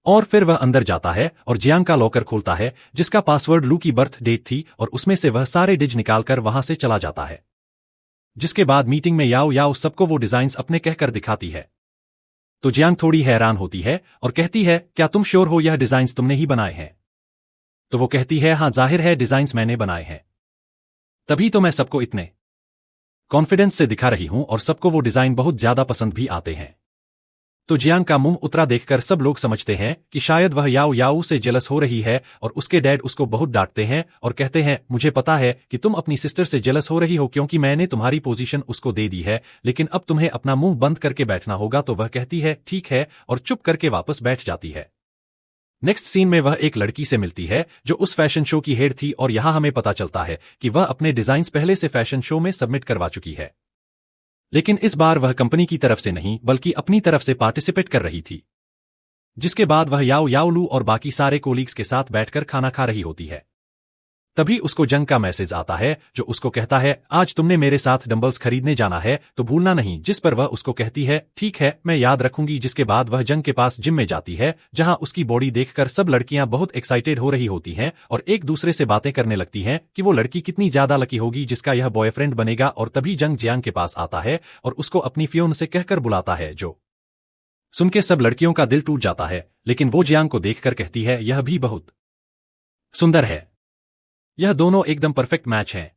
और फिर वह अंदर जाता है और जियांग का लॉकर खोलता है जिसका पासवर्ड लू की बर्थ डेट थी और उसमें से वह सारे डिज निकालकर वहां से चला जाता है। जिसके बाद मीटिंग में याओ याओ सबको वो डिजाइन्स अपने कहकर दिखाती है। तो जियांग थोड़ी हैरान होती है और कहती है क्या तुम श्योर हो यह डिजाइन्स तुमने ही बनाए हैं? तो वो कहती है हाँ, जाहिर है डिजाइन्स मैंने बनाए हैं, तभी तो मैं सबको इतने कॉन्फिडेंस से दिखा रही हूं और सबको वो डिजाइन बहुत ज्यादा पसंद भी आते हैं। तो जियांग का मुंह उतरा देखकर सब लोग समझते हैं कि शायद वह याओ याओ से जेलस हो रही है और उसके डैड उसको बहुत डांटते हैं और कहते हैं मुझे पता है कि तुम अपनी सिस्टर से जेलस हो रही हो क्योंकि मैंने तुम्हारी पोजीशन उसको दे दी है, लेकिन अब तुम्हें अपना मुंह बंद करके बैठना होगा। तो वह कहती है ठीक है और चुप करके वापस बैठ जाती है। नेक्स्ट सीन में वह एक लड़की से मिलती है जो उस फैशन शो की हेड थी और यहां हमें पता चलता है कि वह अपने डिजाइन्स पहले से फैशन शो में सबमिट करवा चुकी है, लेकिन इस बार वह कंपनी की तरफ से नहीं बल्कि अपनी तरफ से पार्टिसिपेट कर रही थी। जिसके बाद वह याओ याओ लू और बाकी सारे कोलीग्स के साथ बैठकर खाना खा रही होती है। तभी उसको जंग का मैसेज आता है जो उसको कहता है आज तुमने मेरे साथ डंबल्स खरीदने जाना है तो भूलना नहीं। जिस पर वह उसको कहती है ठीक है, मैं याद रखूंगी। जिसके बाद वह जंग के पास जिम में जाती है जहां उसकी बॉडी देखकर सब लड़कियां बहुत एक्साइटेड हो रही होती हैं और एक दूसरे से बातें करने लगती हैं कि वो लड़की कितनी ज्यादा लकी होगी जिसका यह बॉयफ्रेंड बनेगा। और तभी जंग जियांग के पास आता है और उसको अपनी फियोन से कहकर बुलाता है, जो सुन के सब लड़कियों का दिल टूट जाता है, लेकिन वो जियांग को देखकर कहती है यह भी बहुत सुंदर है, यह दोनों एकदम परफेक्ट मैच हैं।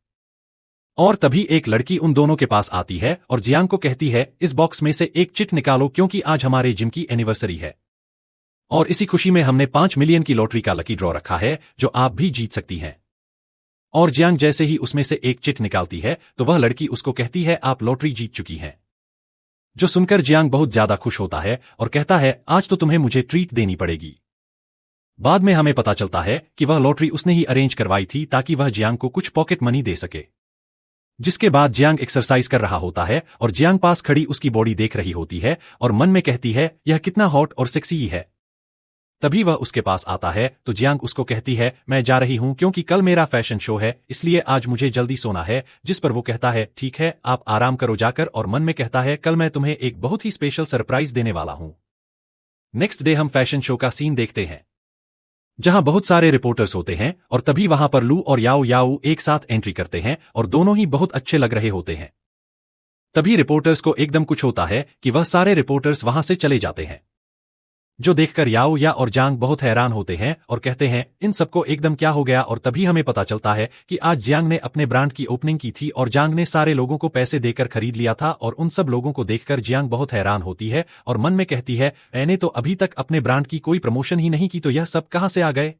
और तभी एक लड़की उन दोनों के पास आती है और जियांग को कहती है, इस बॉक्स में से एक चिट निकालो क्योंकि आज हमारे जिम की एनिवर्सरी है और इसी खुशी में हमने 5 मिलियन की लॉटरी का लकी ड्रॉ रखा है जो आप भी जीत सकती हैं। और जियांग जैसे ही उसमें से एक चिट निकालती है तो वह लड़की उसको कहती है, आप लॉटरी जीत चुकी हैं। जो सुनकर जियांग बहुत ज्यादा खुश होता है और कहता है, आज तो तुम्हें मुझे ट्रीट देनी पड़ेगी। बाद में हमें पता चलता है कि वह लॉटरी उसने ही अरेंज करवाई थी ताकि वह जियांग को कुछ पॉकेट मनी दे सके। जिसके बाद जियांग एक्सरसाइज कर रहा होता है और जियांग पास खड़ी उसकी बॉडी देख रही होती है और मन में कहती है, यह कितना हॉट और सेक्सी है। तभी वह उसके पास आता है तो जियांग उसको कहती है, मैं जा रही हूं क्योंकि कल मेरा फैशन शो है, इसलिए आज मुझे जल्दी सोना है। जिस पर वो कहता है, ठीक है, आप आराम करो जाकर, और मन में कहता है, कल मैं तुम्हें एक बहुत ही स्पेशल सरप्राइज देने वाला हूं। नेक्स्ट डे हम फैशन शो का सीन देखते हैं जहां बहुत सारे रिपोर्टर्स होते हैं और तभी वहां पर लू और याओ याओ एक साथ एंट्री करते हैं और दोनों ही बहुत अच्छे लग रहे होते हैं। तभी रिपोर्टर्स को एकदम कुछ होता है कि वह सारे रिपोर्टर्स वहां से चले जाते हैं, जो देखकर याओ या और जांग बहुत हैरान होते हैं और कहते हैं, इन सबको एकदम क्या हो गया। और तभी हमें पता चलता है कि आज जियांग ने अपने ब्रांड की ओपनिंग की थी और जांग ने सारे लोगों को पैसे देकर खरीद लिया था। और उन सब लोगों को देखकर जियांग बहुत हैरान होती है और मन में कहती है, मैंने तो अभी तक अपने ब्रांड की कोई प्रमोशन ही नहीं की, तो यह सब कहां से आ गए।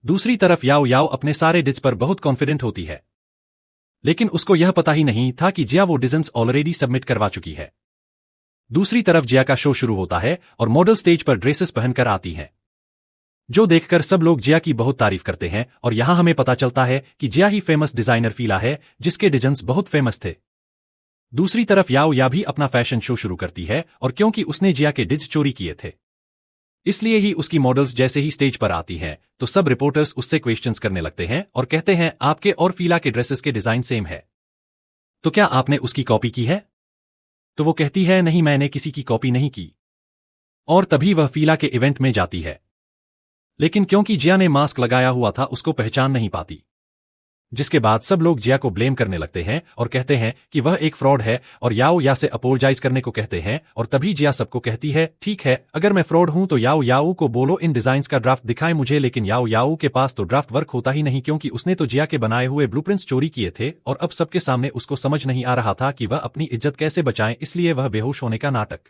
दूसरी तरफ याओ याओ अपने सारे डिज पर बहुत कॉन्फिडेंट होती है, लेकिन उसको यह पता ही नहीं था कि जिया वो डिजाइन्स ऑलरेडी सबमिट करवा चुकी है। दूसरी तरफ जिया का शो शुरू होता है और मॉडल स्टेज पर ड्रेसेस पहनकर आती हैं, जो देखकर सब लोग जिया की बहुत तारीफ करते हैं। और यहां हमें पता चलता है कि जिया ही फेमस डिजाइनर फीला है जिसके डिजाइन्स बहुत फेमस थे। दूसरी तरफ याओ या भी अपना फैशन शो शुरू करती है और क्योंकि उसने जिया के डिज चोरी किए थे, इसलिए ही उसकी मॉडल्स जैसे ही स्टेज पर आती हैं तो सब रिपोर्टर्स उससे क्वेश्चंस करने लगते हैं और कहते हैं, आपके और फीला के ड्रेसेस के डिजाइन सेम है, तो क्या आपने उसकी कॉपी की है। तो वो कहती है, नहीं, मैंने किसी की कॉपी नहीं की। और तभी वह फीला के इवेंट में जाती है, लेकिन क्योंकि जिया ने मास्क लगाया हुआ था उसको पहचान नहीं पाती। जिसके बाद सब लोग जिया को ब्लेम करने लगते हैं और कहते हैं कि वह एक फ्रॉड है और याओ या से अपोलोजाइज करने को कहते हैं। और तभी जिया सबको कहती है, ठीक है, अगर मैं फ्रॉड हूं तो याओ याओ को बोलो इन डिजाइन्स का ड्राफ्ट दिखाए मुझे। लेकिन याओ याओ के पास तो ड्राफ्ट वर्क होता ही नहीं क्योंकि उसने तो जिया के बनाए हुए ब्लूप्रिंट्स चोरी किए थे और अब सबके सामने उसको समझ नहीं आ रहा था कि वह अपनी इज्जत कैसे बचाए, इसलिए वह बेहोश होने का नाटक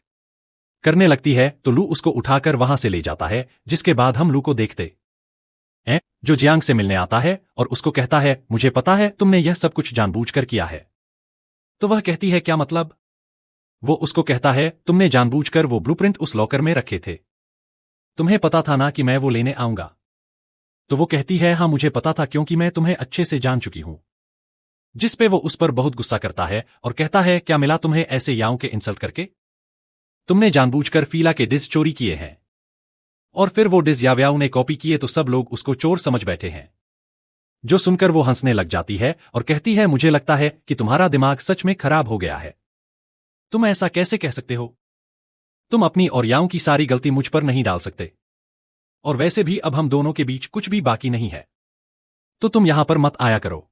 करने लगती है। तो लू उसको उठाकर वहां से ले जाता है, जिसके बाद हम लू को देखते हैं जो जियांग से मिलने आता है और उसको कहता है, मुझे पता है तुमने यह सब कुछ जानबूझकर किया है। तो वह कहती है, क्या मतलब। वो उसको कहता है, तुमने जानबूझकर वो ब्लूप्रिंट उस लॉकर में रखे थे, तुम्हें पता था ना कि मैं वो लेने आऊंगा। तो वो कहती है, हाँ मुझे पता था क्योंकि मैं तुम्हें अच्छे से जान चुकी हूं। जिस पे वो उस पर बहुत गुस्सा करता है और कहता है, क्या मिला तुम्हें ऐसे याओ के इंसल्ट करके, तुमने जानबूझकर फीला के डिज चोरी किए हैं। और फिर वो डिज याव्याओ ने कॉपी किए तो सब लोग उसको चोर समझ बैठे हैं। जो सुनकर वो हंसने लग जाती है और कहती है, मुझे लगता है कि तुम्हारा दिमाग सच में खराब हो गया है, तुम ऐसा कैसे कह सकते हो, तुम अपनी और याओ की सारी गलती मुझ पर नहीं डाल सकते, और वैसे भी अब हम दोनों के बीच कुछ भी बाकी नहीं है, तो तुम यहां पर मत आया करो।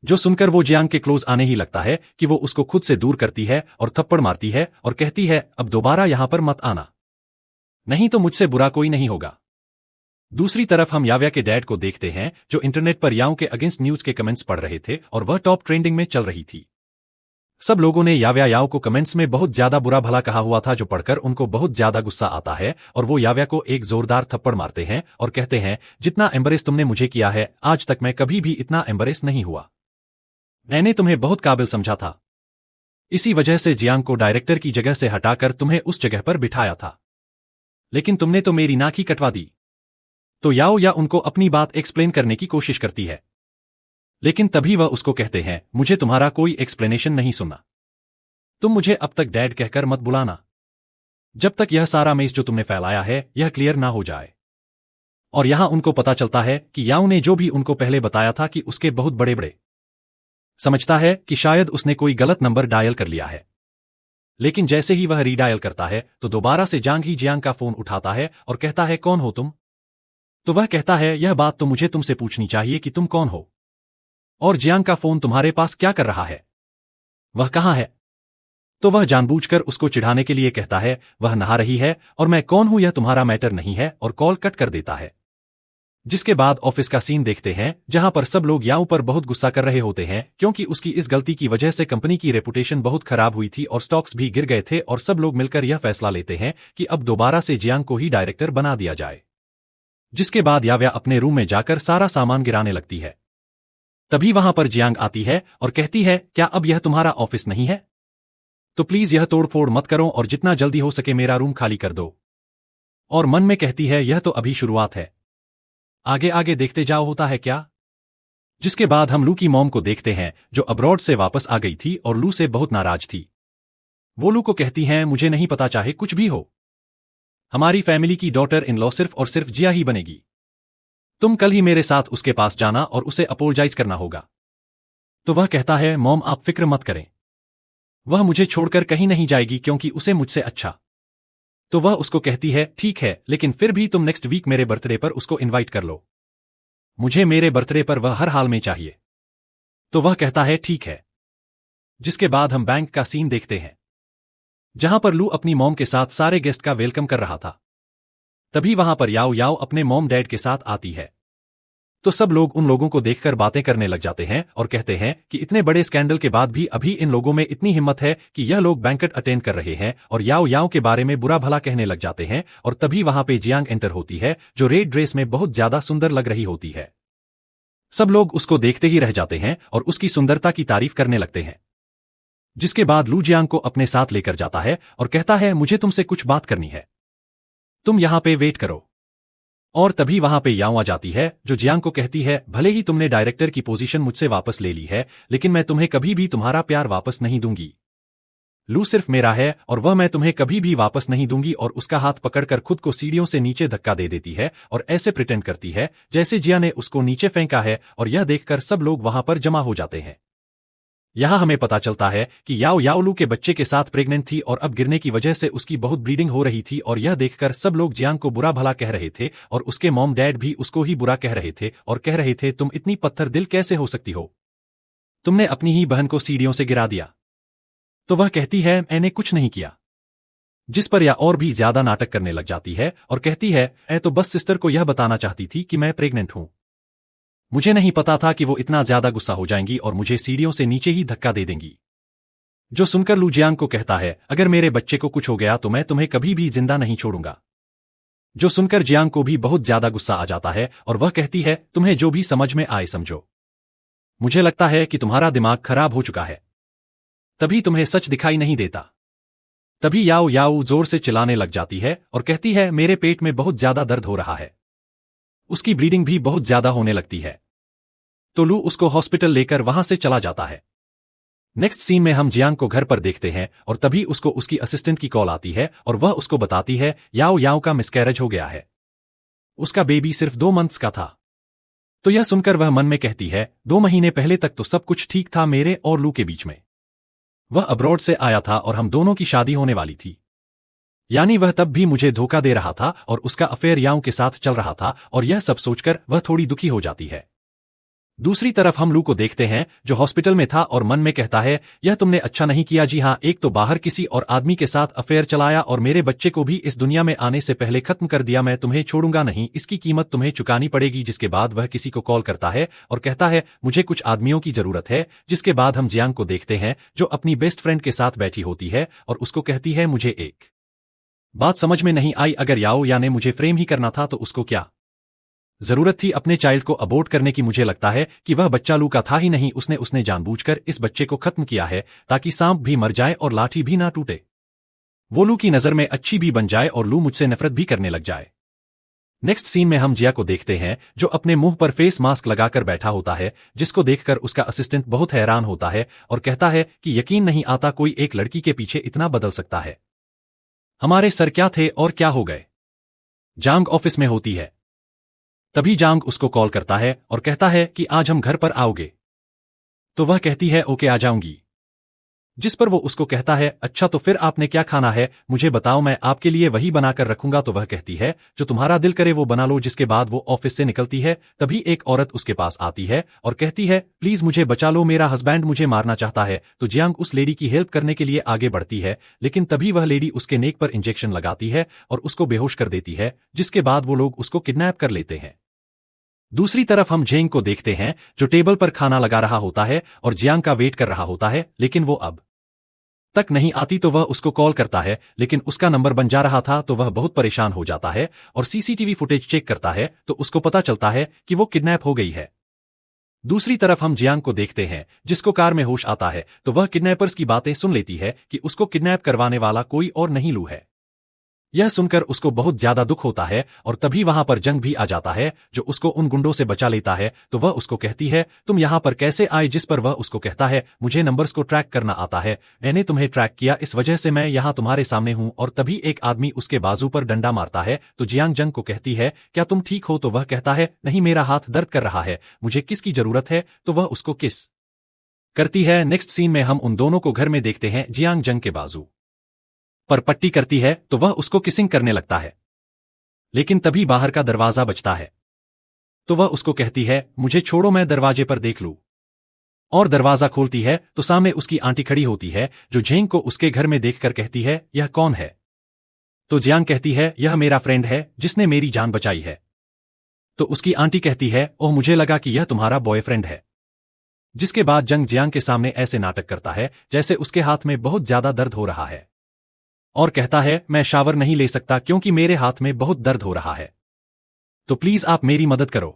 जो सुनकर वो जियांग के क्लोज आने ही लगता है कि वो उसको खुद से दूर करती है और थप्पड़ मारती है और कहती है, अब दोबारा यहां पर मत आना, नहीं तो मुझसे बुरा कोई नहीं होगा। दूसरी तरफ हम याव्या के डैड को देखते हैं जो इंटरनेट पर याओ के अगेंस्ट न्यूज के कमेंट्स पढ़ रहे थे और वह टॉप ट्रेंडिंग में चल रही थी। सब लोगों ने याव्या याओ को कमेंट्स में बहुत ज्यादा बुरा भला कहा हुआ था, जो पढ़कर उनको बहुत ज्यादा गुस्सा आता है और वो याव्या को एक जोरदार थप्पड़ मारते हैं और कहते हैं, जितना एम्बरेस तुमने मुझे किया है आज तक मैं कभी भी इतना एम्बरेस नहीं हुआ, मैंने तुम्हें बहुत काबिल समझा था, इसी वजह से जियांग को डायरेक्टर की जगह से हटाकर तुम्हें उस जगह पर बिठाया था, लेकिन तुमने तो मेरी नाक ही कटवा दी। तो याओ या उनको अपनी बात एक्सप्लेन करने की कोशिश करती है, लेकिन तभी वह उसको कहते हैं, मुझे तुम्हारा कोई एक्सप्लेनेशन नहीं सुनना, तुम मुझे अब तक डैड कहकर मत बुलाना, जब तक यह सारा मेस जो तुमने फैलाया है यह क्लियर ना हो जाए। और यहां उनको पता चलता है कि याओ ने जो भी उनको पहले बताया था कि उसके बहुत बड़े बड़े समझता है कि शायद उसने कोई गलत नंबर डायल कर लिया है, लेकिन जैसे ही वह रीडायल करता है तो दोबारा से जांग ही जियांग का फोन उठाता है और कहता है, कौन हो तुम। तो वह कहता है, यह बात तो मुझे तुमसे पूछनी चाहिए कि तुम कौन हो, और जियांग का फोन तुम्हारे पास क्या कर रहा है, वह कहां है। तो वह जानबूझकर उसको चिढ़ाने के लिए कहता है, वह नहा रही है और मैं कौन हूं यह तुम्हारा मैटर नहीं है, और कॉल कट कर देता है। जिसके बाद ऑफिस का सीन देखते हैं जहां पर सब लोग याओ पर बहुत गुस्सा कर रहे होते हैं क्योंकि उसकी इस गलती की वजह से कंपनी की रेपुटेशन बहुत खराब हुई थी और स्टॉक्स भी गिर गए थे और सब लोग मिलकर यह फैसला लेते हैं कि अब दोबारा से जियांग को ही डायरेक्टर बना दिया जाए। जिसके बाद याव्या अपने रूम में जाकर सारा सामान गिराने लगती है। तभी वहां पर जियांग आती है और कहती है, क्या अब यह तुम्हारा ऑफिस नहीं है? तो प्लीज यह तोड़फोड़ मत करो और जितना जल्दी हो सके मेरा रूम खाली कर दो। और मन में कहती है, यह तो अभी शुरुआत है, आगे आगे देखते जाओ होता है क्या। जिसके बाद हम लू की मॉम को देखते हैं जो अब्रॉड से वापस आ गई थी और लू से बहुत नाराज थी। वो लू को कहती हैं, मुझे नहीं पता चाहे कुछ भी हो, हमारी फैमिली की डॉटर इन लॉ सिर्फ और सिर्फ जिया ही बनेगी। तुम कल ही मेरे साथ उसके पास जाना और उसे अपोलोजाइज करना होगा। तो वह कहता है, मॉम आप फिक्र मत करें, वह मुझे छोड़कर कहीं नहीं जाएगी क्योंकि उसे मुझसे अच्छा। तो वह उसको कहती है, ठीक है, लेकिन फिर भी तुम नेक्स्ट वीक मेरे बर्थडे पर उसको इनवाइट कर लो, मुझे मेरे बर्थडे पर वह हर हाल में चाहिए। तो वह कहता है, ठीक है। जिसके बाद हम बैंक का सीन देखते हैं जहां पर लू अपनी मॉम के साथ सारे गेस्ट का वेलकम कर रहा था। तभी वहां पर याओ याओ अपने मॉम डैड के साथ आती है। तो सब लोग उन लोगों को देखकर बातें करने लग जाते हैं और कहते हैं कि इतने बड़े स्कैंडल के बाद भी अभी इन लोगों में इतनी हिम्मत है कि यह लोग बैंकेट अटेंड कर रहे हैं और याओ याओ के बारे में बुरा भला कहने लग जाते हैं। और तभी वहां पे जियांग एंटर होती है जो रेड ड्रेस में बहुत ज्यादा सुंदर लग रही होती है। सब लोग उसको देखते ही रह जाते हैं और उसकी सुंदरता की तारीफ करने लगते हैं। जिसके बाद लू जियांग को अपने साथ लेकर जाता है और कहता है, मुझे तुमसे कुछ बात करनी है, तुम यहां पे वेट करो। और तभी वहां पे याओ आ जाती है जो जियांग को कहती है, भले ही तुमने डायरेक्टर की पोजीशन मुझसे वापस ले ली है, लेकिन मैं तुम्हें कभी भी तुम्हारा प्यार वापस नहीं दूंगी। लू सिर्फ मेरा है और वह मैं तुम्हें कभी भी वापस नहीं दूंगी। और उसका हाथ पकड़कर खुद को सीढ़ियों से नीचे धक्का दे देती है और ऐसे प्रिटेंड करती है जैसे जिया ने उसको नीचे फेंका है। और यह देखकर सब लोग वहां पर जमा हो जाते हैं। यहां हमें पता चलता है कि याओ याओ लू के बच्चे के साथ प्रेग्नेंट थी और अब गिरने की वजह से उसकी बहुत ब्लीडिंग हो रही थी। और यह देखकर सब लोग जियांग को बुरा भला कह रहे थे और उसके मॉम डैड भी उसको ही बुरा कह रहे थे और कह रहे थे, तुम इतनी पत्थर दिल कैसे हो सकती हो, तुमने अपनी ही बहन को सीढ़ियों से गिरा दिया। तो वह कहती है, मैंने कुछ नहीं किया। जिस पर या और भी ज्यादा नाटक करने लग जाती है और कहती है, मैं तो बस सिस्टर को यह बताना चाहती थी कि मैं प्रेग्नेंट हूं, मुझे नहीं पता था कि वो इतना ज्यादा गुस्सा हो जाएंगी और मुझे सीढ़ियों से नीचे ही धक्का दे देंगी। जो सुनकर लू जियांग को कहता है, अगर मेरे बच्चे को कुछ हो गया तो मैं तुम्हें कभी भी जिंदा नहीं छोड़ूंगा। जो सुनकर जियांग को भी बहुत ज्यादा गुस्सा आ जाता है और वह कहती है, तुम्हें जो भी समझ में आए समझो, मुझे लगता है कि तुम्हारा दिमाग खराब हो चुका है, तभी तुम्हें सच दिखाई नहीं देता। तभी याओ याओ जोर से चिल्लाने लग जाती है और कहती है, मेरे पेट में बहुत ज्यादा दर्द हो रहा है। उसकी ब्लीडिंग भी बहुत ज्यादा होने लगती है। तो लू उसको हॉस्पिटल लेकर वहां से चला जाता है। नेक्स्ट सीन में हम जियांग को घर पर देखते हैं और तभी उसको उसकी असिस्टेंट की कॉल आती है और वह उसको बताती है, याओ याओ का मिसकैरेज हो गया है, उसका बेबी सिर्फ 2 मंथ्स का था। तो यह सुनकर वह मन में कहती है, 2 महीने पहले तक तो सब कुछ ठीक था मेरे और लू के बीच में, वह अब्रॉड से आया था और हम दोनों की शादी होने वाली थी, यानी वह तब भी मुझे धोखा दे रहा था और उसका अफेयर याओ के साथ चल रहा था। और यह सब सोचकर वह थोड़ी दुखी हो जाती है। दूसरी तरफ हम लू को देखते हैं जो हॉस्पिटल में था और मन में कहता है, यह तुमने अच्छा नहीं किया। जी हाँ, एक तो बाहर किसी और आदमी के साथ अफेयर चलाया और मेरे बच्चे को भी इस दुनिया में आने से पहले खत्म कर दिया। मैं तुम्हें छोड़ूंगा नहीं, इसकी कीमत तुम्हें चुकानी पड़ेगी। जिसके बाद वह किसी को कॉल करता है और कहता है, मुझे कुछ आदमियों की जरूरत है। जिसके बाद हम जियांग को देखते हैं जो अपनी बेस्ट फ्रेंड के साथ बैठी होती है और उसको कहती है, मुझे एक बात समझ में नहीं आई, अगर याओ या ने मुझे फ्रेम ही करना था तो उसको क्या जरूरत थी अपने चाइल्ड को अबॉर्ट करने की। मुझे लगता है कि वह बच्चा लू का था ही नहीं, उसने जानबूझकर इस बच्चे को खत्म किया है ताकि सांप भी मर जाए और लाठी भी ना टूटे, वो लू की नजर में अच्छी भी बन जाए और लू मुझसे नफरत भी करने लग जाए। नेक्स्ट सीन में हम जिया को देखते हैं जो अपने मुंह पर फेस मास्क लगाकर बैठा होता है, जिसको देखकर उसका असिस्टेंट बहुत हैरान होता है और कहता है कि यकीन नहीं आता कोई एक लड़की के पीछे इतना बदल सकता है, हमारे सर क्या थे और क्या हो गए। जांग ऑफिस में होती है। तभी जांग उसको कॉल करता है और कहता है कि आज हम घर पर आओगे। तो वह कहती है, ओके आ जाऊंगी। जिस पर वो उसको कहता है, अच्छा तो फिर आपने क्या खाना है मुझे बताओ, मैं आपके लिए वही बनाकर रखूंगा। तो वह कहती है, जो तुम्हारा दिल करे वो बना लो। जिसके बाद वो ऑफिस से निकलती है। तभी एक औरत उसके पास आती है और कहती है, प्लीज मुझे बचा लो, मेरा हस्बैंड मुझे मारना चाहता है। तो जियांग उस लेडी की हेल्प करने के लिए आगे बढ़ती है, लेकिन तभी वह लेडी उसके नेक पर इंजेक्शन लगाती है और उसको बेहोश कर देती है। जिसके बाद वो लोग उसको किडनैप कर लेते हैं। दूसरी तरफ हम जेंग को देखते हैं जो टेबल पर खाना लगा रहा होता है और जियांग का वेट कर रहा होता है, लेकिन वो अब तक नहीं आती तो वह उसको कॉल करता है, लेकिन उसका नंबर बन जा रहा था तो वह बहुत परेशान हो जाता है और सीसीटीवी फुटेज चेक करता है तो उसको पता चलता है कि वो किडनैप हो गई है। दूसरी तरफ हम जियांग को देखते हैं जिसको कार में होश आता है तो वह किडनैपर्स की बातें सुन लेती है कि उसको किडनैप करवाने वाला कोई और नहीं लू है। यह सुनकर उसको बहुत ज्यादा दुख होता है और तभी वहां पर जंग भी आ जाता है जो उसको उन गुंडों से बचा लेता है। तो वह उसको कहती है तुम यहां पर कैसे आए, जिस पर वह उसको कहता है मुझे नंबर्स को ट्रैक करना आता है, मैंने तुम्हें ट्रैक किया, इस वजह से मैं यहां तुम्हारे सामने हूं। और तभी एक आदमी उसके बाजू पर डंडा मारता है तो जियांग जंग को कहती है क्या तुम ठीक हो, तो वह कहता है नहीं मेरा हाथ दर्द कर रहा है, मुझे किसकी जरूरत है, तो वह उसको किस करती है। नेक्स्ट सीन में हम उन दोनों को घर में देखते हैं। जियांग जंग के बाजू पर पट्टी करती है तो वह उसको किसिंग करने लगता है, लेकिन तभी बाहर का दरवाजा बजता है तो वह उसको कहती है मुझे छोड़ो, मैं दरवाजे पर देख लूं। और दरवाजा खोलती है तो सामने उसकी आंटी खड़ी होती है जो जेंग को उसके घर में देखकर कहती है यह कौन है। तो जियांग कहती है यह मेरा फ्रेंड है जिसने मेरी जान बचाई है। तो उसकी आंटी कहती है ओह मुझे लगा कि यह तुम्हारा बॉयफ्रेंड है। जिसके बाद जंग जियांग के सामने ऐसे नाटक करता है जैसे उसके हाथ में बहुत ज्यादा दर्द हो रहा है और कहता है मैं शावर नहीं ले सकता क्योंकि मेरे हाथ में बहुत दर्द हो रहा है, तो प्लीज आप मेरी मदद करो।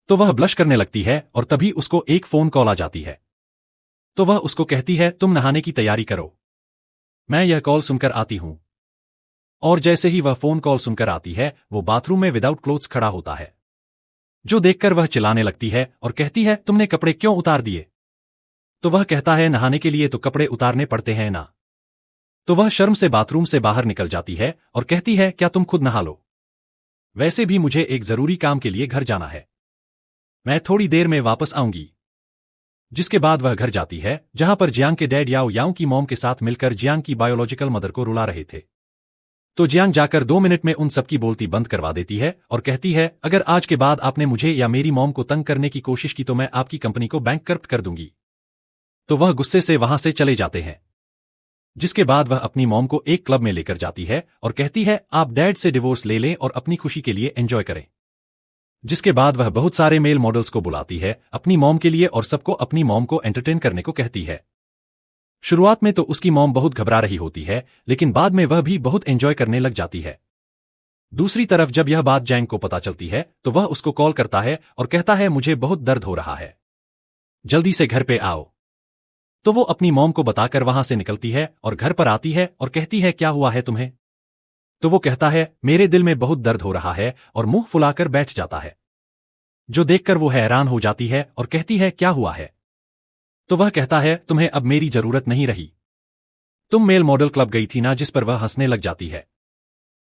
तो वह ब्लश करने लगती है और तभी उसको एक फोन कॉल आ जाती है तो वह उसको कहती है तुम नहाने की तैयारी करो, मैं यह कॉल सुनकर आती हूं। और जैसे ही वह फोन कॉल सुनकर आती है वो बाथरूम में विदाउट क्लोथ्स खड़ा होता है, जो देखकर वह चिल्लाने लगती है और कहती है तुमने कपड़े क्यों उतार दिए। तो वह कहता है नहाने के लिए तो कपड़े उतारने पड़ते हैं ना। तो वह शर्म से बाथरूम से बाहर निकल जाती है और कहती है क्या तुम खुद नहा लो, वैसे भी मुझे एक जरूरी काम के लिए घर जाना है, मैं थोड़ी देर में वापस आऊंगी। जिसके बाद वह घर जाती है जहां पर जियांग के डैड याओ याओ की मॉम के साथ मिलकर जियांग की बायोलॉजिकल मदर को रुला रहे थे। तो जियांग जाकर 2 मिनट में उन सबकी बोलती बंद करवा देती है और कहती है अगर आज के बाद आपने मुझे या मेरी मॉम को तंग करने की कोशिश की तो मैं आपकी कंपनी को बैंकक्रप्ट कर दूंगी। तो वह गुस्से से वहां से चले जाते हैं। जिसके बाद वह अपनी मॉम को एक क्लब में लेकर जाती है और कहती है आप डैड से डिवोर्स ले लें और अपनी खुशी के लिए एंजॉय करें। जिसके बाद वह बहुत सारे मेल मॉडल्स को बुलाती है अपनी मॉम के लिए और सबको अपनी मॉम को एंटरटेन करने को कहती है। शुरुआत में तो उसकी मॉम बहुत घबरा रही होती है, लेकिन बाद में वह भी बहुत एंजॉय करने लग जाती है। दूसरी तरफ जब यह बात जैंग को पता चलती है तो वह उसको कॉल करता है और कहता है मुझे बहुत दर्द हो रहा है, जल्दी से घर पे आओ। तो वो अपनी मॉम को बताकर वहां से निकलती है और घर पर आती है और कहती है क्या हुआ है तुम्हें। तो वो कहता है मेरे दिल में बहुत दर्द हो रहा है और मुंह फुलाकर बैठ जाता है, जो देखकर वो हैरान हो जाती है और कहती है क्या हुआ है। तो वह कहता है तुम्हें अब मेरी जरूरत नहीं रही, तुम मेल मॉडल क्लब गई थी ना, जिस पर वह हंसने लग जाती है।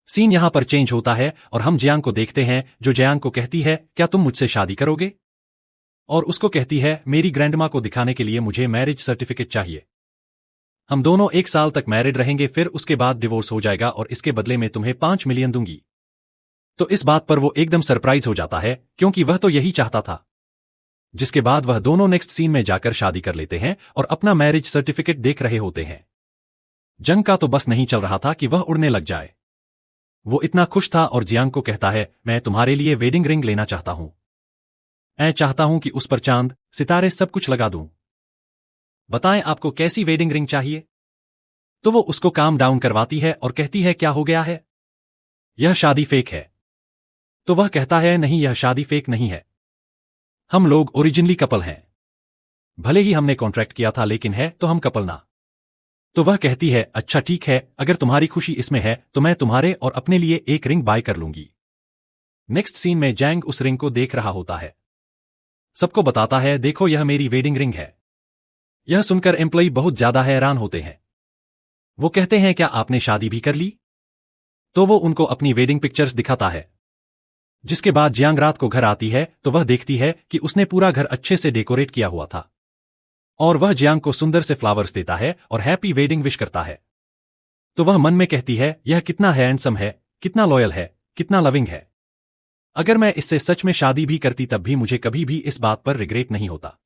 सीन यहां पर चेंज होता है और हम जियांग को देखते हैं जो जियांग को कहती है क्या तुम मुझसे शादी करोगे, और उसको कहती है मेरी ग्रैंडमा को दिखाने के लिए मुझे मैरिज सर्टिफिकेट चाहिए, हम दोनों 1 साल तक मैरिड रहेंगे, फिर उसके बाद डिवोर्स हो जाएगा और इसके बदले में तुम्हें 5 मिलियन दूंगी। तो इस बात पर वो एकदम सरप्राइज हो जाता है क्योंकि वह तो यही चाहता था। जिसके बाद वह दोनों नेक्स्ट सीन में जाकर शादी कर लेते हैं और अपना मैरिज सर्टिफिकेट देख रहे होते हैं। जंग का तो बस नहीं चल रहा था कि वह उड़ने लग जाए, वो इतना खुश था और जियांग को कहता है मैं तुम्हारे लिए वेडिंग रिंग लेना चाहता हूं, मैं चाहता हूं कि उस पर चांद सितारे सब कुछ लगा दूं, बताएं आपको कैसी वेडिंग रिंग चाहिए। तो वो उसको काम डाउन करवाती है और कहती है क्या हो गया है, यह शादी फेक है। तो वह कहता है नहीं यह शादी फेक नहीं है, हम लोग ओरिजिनली कपल हैं, भले ही हमने कॉन्ट्रैक्ट किया था लेकिन है तो हम कपल ना। तो वह कहती है अच्छा ठीक है, अगर तुम्हारी खुशी इसमें है तो मैं तुम्हारे और अपने लिए एक रिंग बाय कर लूंगी। नेक्स्ट सीन में जैंग उस रिंग को देख रहा होता है, सबको बताता है देखो यह मेरी वेडिंग रिंग है। यह सुनकर एम्प्लॉई बहुत ज्यादा हैरान होते हैं, वो कहते हैं क्या आपने शादी भी कर ली। तो वो उनको अपनी वेडिंग पिक्चर्स दिखाता है। जिसके बाद जियांग रात को घर आती है तो वह देखती है कि उसने पूरा घर अच्छे से डेकोरेट किया हुआ था और वह जियांग को सुंदर से फ्लावर्स देता है और हैप्पी वेडिंग विश करता है। तो वह मन में कहती है यह कितना हैंडसम है, कितना लॉयल है, कितना लविंग है, अगर मैं इससे सच में शादी भी करती तब भी मुझे कभी भी इस बात पर रिग्रेट नहीं होता।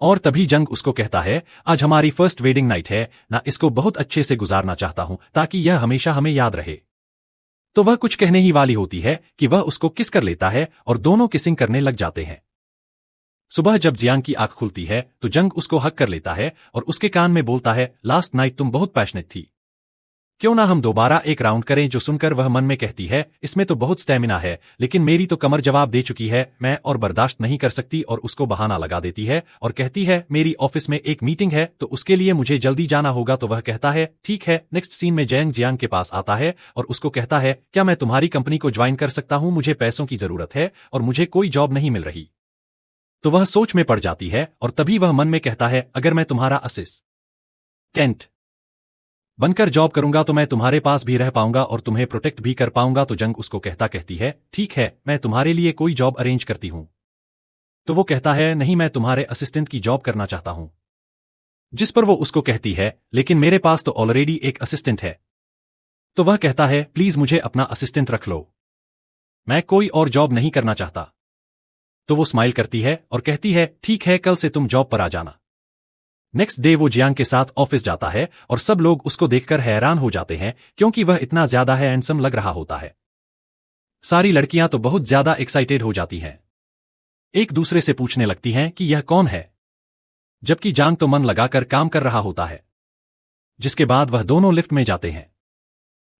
और तभी जंग उसको कहता है आज हमारी फर्स्ट वेडिंग नाइट है ना, इसको बहुत अच्छे से गुजारना चाहता हूं ताकि यह हमेशा हमें याद रहे। तो वह कुछ कहने ही वाली होती है कि वह उसको किस कर लेता है और दोनों किसिंग करने लग जाते हैं। सुबह जब जियांग की आंख खुलती है तो जंग उसको हक कर लेता है और उसके कान में बोलता है, लास्ट नाइट तुम बहुत पैशनेट थी, क्यों ना हम दोबारा एक राउंड करें। जो सुनकर वह मन में कहती है, इसमें तो बहुत स्टेमिना है, लेकिन मेरी तो कमर जवाब दे चुकी है, मैं और बर्दाश्त नहीं कर सकती। और उसको बहाना लगा देती है और कहती है, मेरी ऑफिस में एक मीटिंग है तो उसके लिए मुझे जल्दी जाना होगा। तो वह कहता है, ठीक है। नेक्स्ट सीन में जैंग जियांग के पास आता है और उसको कहता है, क्या मैं तुम्हारी कंपनी को ज्वाइन कर सकता हूं? मुझे पैसों की जरूरत है और मुझे कोई जॉब नहीं मिल रही। तो वह सोच में पड़ जाती है और तभी वह मन में कहता है, अगर मैं तुम्हारा असिस्टेंट बनकर जॉब करूंगा तो मैं तुम्हारे पास भी रह पाऊंगा और तुम्हें प्रोटेक्ट भी कर पाऊंगा। तो जंग उसको कहती है, ठीक है, मैं तुम्हारे लिए कोई जॉब अरेंज करती हूं। तो वो कहता है, नहीं, मैं तुम्हारे असिस्टेंट की जॉब करना चाहता हूं। जिस पर वो उसको कहती है, लेकिन मेरे पास तो ऑलरेडी एक असिस्टेंट है। तो वह कहता है, प्लीज मुझे अपना असिस्टेंट रख लो, मैं कोई और जॉब नहीं करना चाहता। तो वो स्माइल करती है और कहती है, ठीक है, कल से तुम जॉब पर आ जाना। नेक्स्ट डे वो जियांग के साथ ऑफिस जाता है और सब लोग उसको देखकर हैरान हो जाते हैं क्योंकि वह इतना ज्यादा हैंडसम लग रहा होता है। सारी लड़कियां तो बहुत ज्यादा एक्साइटेड हो जाती हैं, एक दूसरे से पूछने लगती हैं कि यह कौन है, जबकि जांग तो मन लगाकर काम कर रहा होता है। जिसके बाद वह दोनों लिफ्ट में जाते हैं।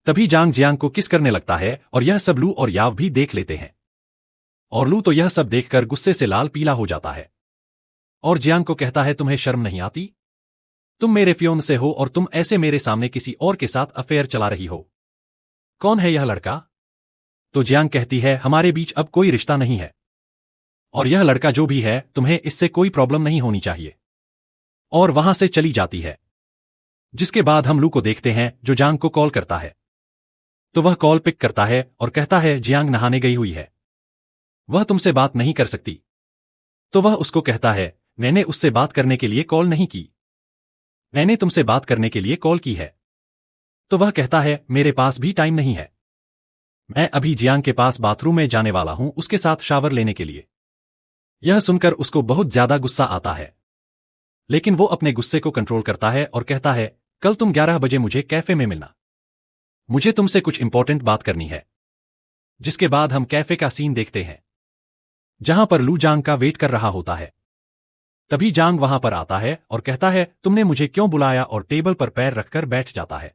तभी जांग जियांग को किस करने लगता है और यह सब लू और याव भी देख लेते हैं। और लू तो यह सब देखकर गुस्से से लाल पीला हो जाता है और जियांग को कहता है, तुम्हें शर्म नहीं आती? तुम मेरे फियोंसे हो और तुम ऐसे मेरे सामने किसी और के साथ अफेयर चला रही हो। कौन है यह लड़का? तो जियांग कहती है, हमारे बीच अब कोई रिश्ता नहीं है और यह लड़का जो भी है, तुम्हें इससे कोई प्रॉब्लम नहीं होनी चाहिए। और वहां से चली जाती है। जिसके बाद हम लू को देखते हैं जो जांग को कॉल करता है। तो वह कॉल पिक करता है और कहता है, जियांग नहाने गई हुई है, वह तुमसे बात नहीं कर सकती। तो वह उसको कहता है, मैंने उससे बात करने के लिए कॉल नहीं की, मैंने तुमसे बात करने के लिए कॉल की है। तो वह कहता है, मेरे पास भी टाइम नहीं है, मैं अभी जियांग के पास बाथरूम में जाने वाला हूं उसके साथ शावर लेने के लिए। यह सुनकर उसको बहुत ज्यादा गुस्सा आता है, लेकिन वो अपने गुस्से को कंट्रोल करता है और कहता है, कल तुम 11 बजे मुझे कैफे में मिलना, मुझे तुमसे कुछ इंपॉर्टेंट बात करनी है। जिसके बाद हम कैफे का सीन देखते हैं जहां पर लू जांग का वेट कर रहा होता है। तभी जांग वहां पर आता है और कहता है, तुमने मुझे क्यों बुलाया? और टेबल पर पैर रखकर बैठ जाता है।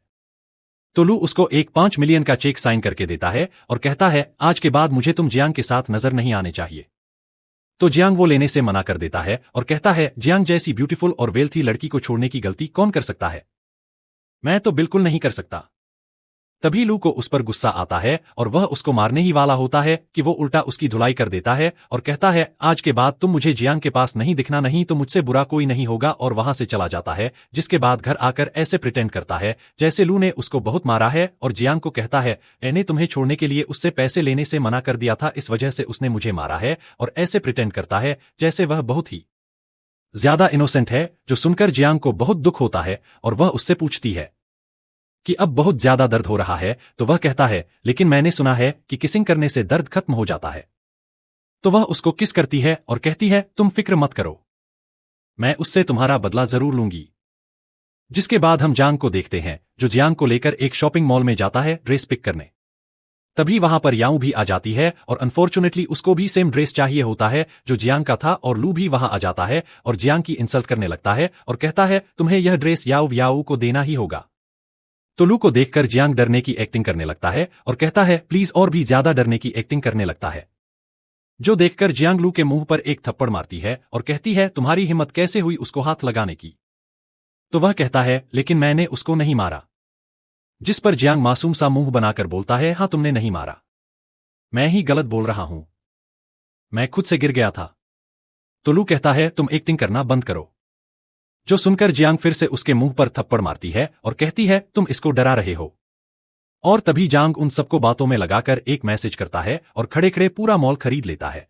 तो लू उसको एक 5 मिलियन का चेक साइन करके देता है और कहता है, आज के बाद मुझे तुम जियांग के साथ नजर नहीं आने चाहिए। तो जियांग वो लेने से मना कर देता है और कहता है, जियांग जैसी ब्यूटीफुल और वेल्थी लड़की को छोड़ने की गलती कौन कर सकता है? मैं तो बिल्कुल नहीं कर सकता। तभी लू को उस पर गुस्सा आता है और वह उसको मारने ही वाला होता है कि वो उल्टा उसकी धुलाई कर देता है और कहता है, आज के बाद तुम मुझे जियांग के पास नहीं दिखना, नहीं तो मुझसे बुरा कोई नहीं होगा। और वहां से चला जाता है। जिसके बाद घर आकर ऐसे प्रिटेंड करता है जैसे लू ने उसको बहुत मारा है और जियांग को कहता है, मैंने तुम्हें छोड़ने के लिए उससे पैसे लेने से मना कर दिया था, इस वजह से उसने मुझे मारा है। और ऐसे प्रिटेंड करता है जैसे वह बहुत ही ज्यादा इनोसेंट है। जो सुनकर जियांग को बहुत दुख होता है और वह उससे पूछती है कि अब बहुत ज्यादा दर्द हो रहा है। तो वह कहता है, लेकिन मैंने सुना है कि किसिंग करने से दर्द खत्म हो जाता है। तो वह उसको किस करती है और कहती है, तुम फिक्र मत करो, मैं उससे तुम्हारा बदला जरूर लूंगी। जिसके बाद हम जांग को देखते हैं जो जियांग को लेकर एक शॉपिंग मॉल में जाता है ड्रेस पिक करने। तभी वहां पर याऊ भी आ जाती है और अनफॉर्चुनेटली उसको भी सेम ड्रेस चाहिए होता है जो जियांग का था। और लू भी वहां आ जाता है और जियांग की इंसल्ट करने लगता है और कहता है, तुम्हें यह ड्रेस याऊ को देना ही होगा। तो लू को देखकर जियांग डरने की एक्टिंग करने लगता है और कहता है, प्लीज, और भी ज्यादा डरने की एक्टिंग करने लगता है। जो देखकर जियांग लू के मुंह पर एक थप्पड़ मारती है और कहती है, तुम्हारी हिम्मत कैसे हुई उसको हाथ लगाने की? तो वह कहता है, लेकिन मैंने उसको नहीं मारा। जिस पर जियांग मासूम सा मुंह बनाकर बोलता है, हाँ तुमने नहीं मारा, मैं ही गलत बोल रहा हूं, मैं खुद से गिर गया था। तो लू कहता है, तुम एक्टिंग करना बंद करो। जो सुनकर जियांग फिर से उसके मुंह पर थप्पड़ मारती है और कहती है, तुम इसको डरा रहे हो। और तभी जांग उन सबको बातों में लगाकर एक मैसेज करता है और खड़े खड़े पूरा मॉल खरीद लेता है।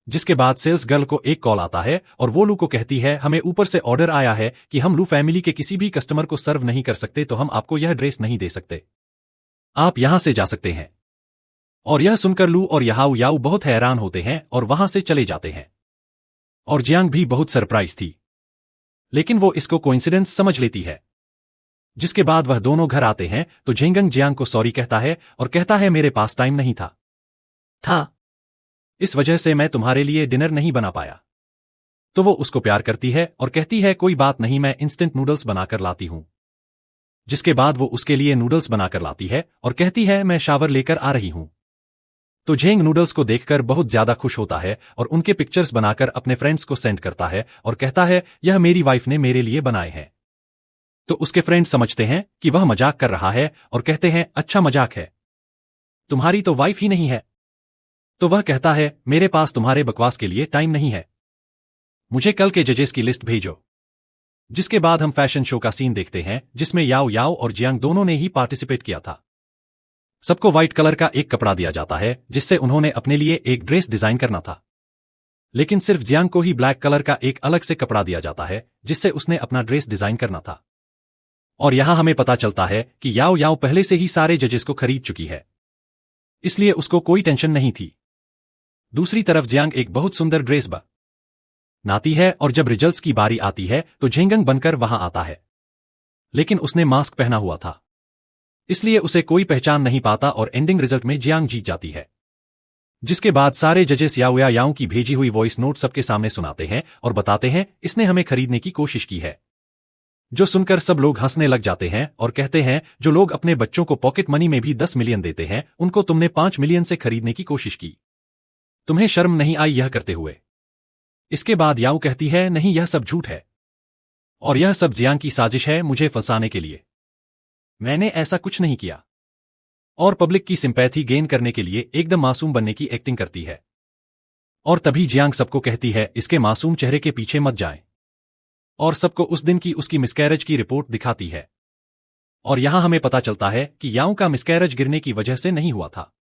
जिसके बाद सेल्स गर्ल को एक कॉल आता है और वो लू को कहती है, हमें ऊपर से ऑर्डर आया है कि हम लू फैमिली के किसी भी कस्टमर को सर्व नहीं कर सकते, तो हम आपको यह ड्रेस नहीं दे सकते, आप यहां से जा सकते हैं। और यह सुनकर लू और याऊ बहुत हैरान होते हैं और वहां से चले जाते हैं। और जियांग भी बहुत सरप्राइज थी, लेकिन वो इसको कोइंसिडेंस समझ लेती है। जिसके बाद वह दोनों घर आते हैं तो झेंगंग जियांग को सॉरी कहता है और कहता है मेरे पास टाइम नहीं था। इस वजह से मैं तुम्हारे लिए डिनर नहीं बना पाया। तो वो उसको प्यार करती है और कहती है कोई बात नहीं, मैं इंस्टेंट नूडल्स बनाकर लाती हूं। जिसके बाद वो उसके लिए नूडल्स बनाकर लाती है और कहती है मैं शावर लेकर आ रही हूं। तो झेंग नूडल्स को देखकर बहुत ज्यादा खुश होता है और उनके पिक्चर्स बनाकर अपने फ्रेंड्स को सेंड करता है और कहता है यह मेरी वाइफ ने मेरे लिए बनाए हैं। तो उसके फ्रेंड्स समझते हैं कि वह मजाक कर रहा है और कहते हैं अच्छा मजाक है, तुम्हारी तो वाइफ ही नहीं है। तो वह कहता है मेरे पास तुम्हारे बकवास के लिए टाइम नहीं है, मुझे कल के जजेस की लिस्ट भेजो। जिसके बाद हम फैशन शो का सीन देखते हैं जिसमें याओ याओ और जियांग दोनों ने ही पार्टिसिपेट किया था। सबको व्हाइट कलर का एक कपड़ा दिया जाता है जिससे उन्होंने अपने लिए एक ड्रेस डिजाइन करना था, लेकिन सिर्फ जियांग को ही ब्लैक कलर का एक अलग से कपड़ा दिया जाता है जिससे उसने अपना ड्रेस डिजाइन करना था। और यहां हमें पता चलता है कि याओ याओ पहले से ही सारे जजेस को खरीद चुकी है, इसलिए उसको कोई टेंशन नहीं थी। दूसरी तरफ जियांग एक बहुत सुंदर ड्रेस बनाती है और जब रिजल्ट्स की बारी आती है तो झेंगंग बनकर वहां आता है, लेकिन उसने मास्क पहना हुआ था, इसलिए उसे कोई पहचान नहीं पाता और एंडिंग रिजल्ट में जियांग जीत जाती है। जिसके बाद सारे जजेस याओ याओ की भेजी हुई वॉइस नोट सबके सामने सुनाते हैं और बताते हैं इसने हमें खरीदने की कोशिश की है। जो सुनकर सब लोग हंसने लग जाते हैं और कहते हैं जो लोग अपने बच्चों को पॉकेट मनी में भी 10 मिलियन देते हैं उनको तुमने 5 मिलियन से खरीदने की कोशिश की, तुम्हें शर्म नहीं आई यह करते हुए। इसके बाद याओ कहती है नहीं यह सब झूठ है और यह सब जियांग की साजिश है मुझे फंसाने के लिए, मैंने ऐसा कुछ नहीं किया। और पब्लिक की सिंपैथी गेन करने के लिए एकदम मासूम बनने की एक्टिंग करती है। और तभी जियांग सबको कहती है इसके मासूम चेहरे के पीछे मत जाएं, और सबको उस दिन की उसकी मिसकैरेज की रिपोर्ट दिखाती है। और यहां हमें पता चलता है कि याओ का मिसकैरेज गिरने की वजह से नहीं हुआ था,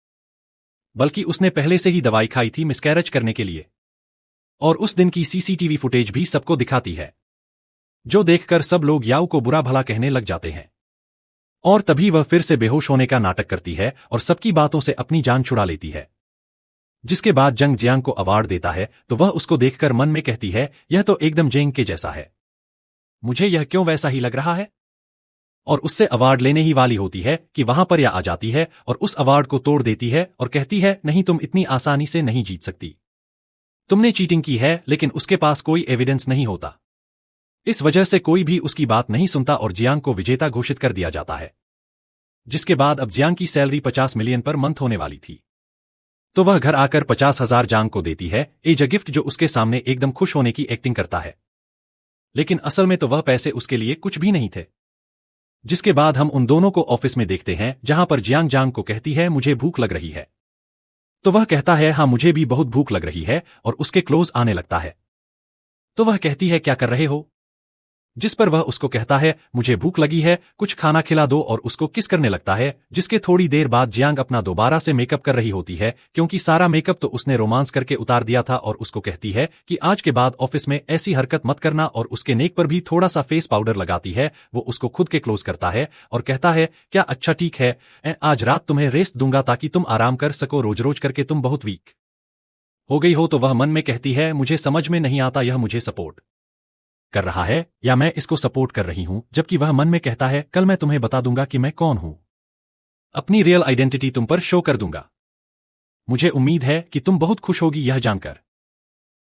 बल्कि उसने पहले से ही दवाई खाई थी मिसकैरेज करने के लिए। और उस दिन की सीसीटीवी फुटेज भी सबको दिखाती है, जो देखकर सब लोग याओ को बुरा भला कहने लग जाते हैं। और तभी वह फिर से बेहोश होने का नाटक करती है और सबकी बातों से अपनी जान छुड़ा लेती है। जिसके बाद जंग जियांग को अवार्ड देता है तो वह उसको देखकर मन में कहती है यह तो एकदम जेंग के जैसा है, मुझे यह क्यों वैसा ही लग रहा है। और उससे अवार्ड लेने ही वाली होती है कि वहां पर यह आ जाती है और उस अवार्ड को तोड़ देती है और कहती है नहीं तुम इतनी आसानी से नहीं जीत सकती, तुमने चीटिंग की है लेकिन उसके पास कोई एविडेंस नहीं होता। इस वजह से कोई भी उसकी बात नहीं सुनता और जियांग को विजेता घोषित कर दिया जाता है। जिसके बाद अब जियांग की सैलरी 50 मिलियन पर मंथ होने वाली थी, तो वह घर आकर 50,000 जियांग को देती है एज अ गिफ्ट, जो उसके सामने एकदम खुश होने की एक्टिंग करता है, लेकिन असल में तो वह पैसे उसके लिए कुछ भी नहीं थे। जिसके बाद हम उन दोनों को ऑफिस में देखते हैं जहां पर जियांग जियांग को कहती है मुझे भूख लग रही है, तो वह कहता है हाँ मुझे भी बहुत भूख लग रही है और उसके क्लोज आने लगता है। तो वह कहती है क्या कर रहे हो, जिस पर वह उसको कहता है मुझे भूख लगी है, कुछ खाना खिला दो, और उसको किस करने लगता है। जिसके थोड़ी देर बाद जियांग अपना दोबारा से मेकअप कर रही होती है क्योंकि सारा मेकअप तो उसने रोमांस करके उतार दिया था, और उसको कहती है कि आज के बाद ऑफिस में ऐसी हरकत मत करना, और उसके नेक पर भी थोड़ा सा फेस पाउडर लगाती है। वो उसको खुद के क्लोज करता है और कहता है क्या अच्छा ठीक है, आज रात तुम्हें रेस्ट दूंगा ताकि तुम आराम कर सको, रोज रोज करके तुम बहुत वीक हो गई हो। तो वह मन में कहती है मुझे समझ में नहीं आता यह मुझे सपोर्ट कर रहा है या मैं इसको सपोर्ट कर रही हूं, जबकि वह मन में कहता है कल मैं तुम्हें बता दूंगा कि मैं कौन हूं, अपनी रियल आइडेंटिटी तुम पर शो कर दूंगा, मुझे उम्मीद है कि तुम बहुत खुश होगी यह जानकर।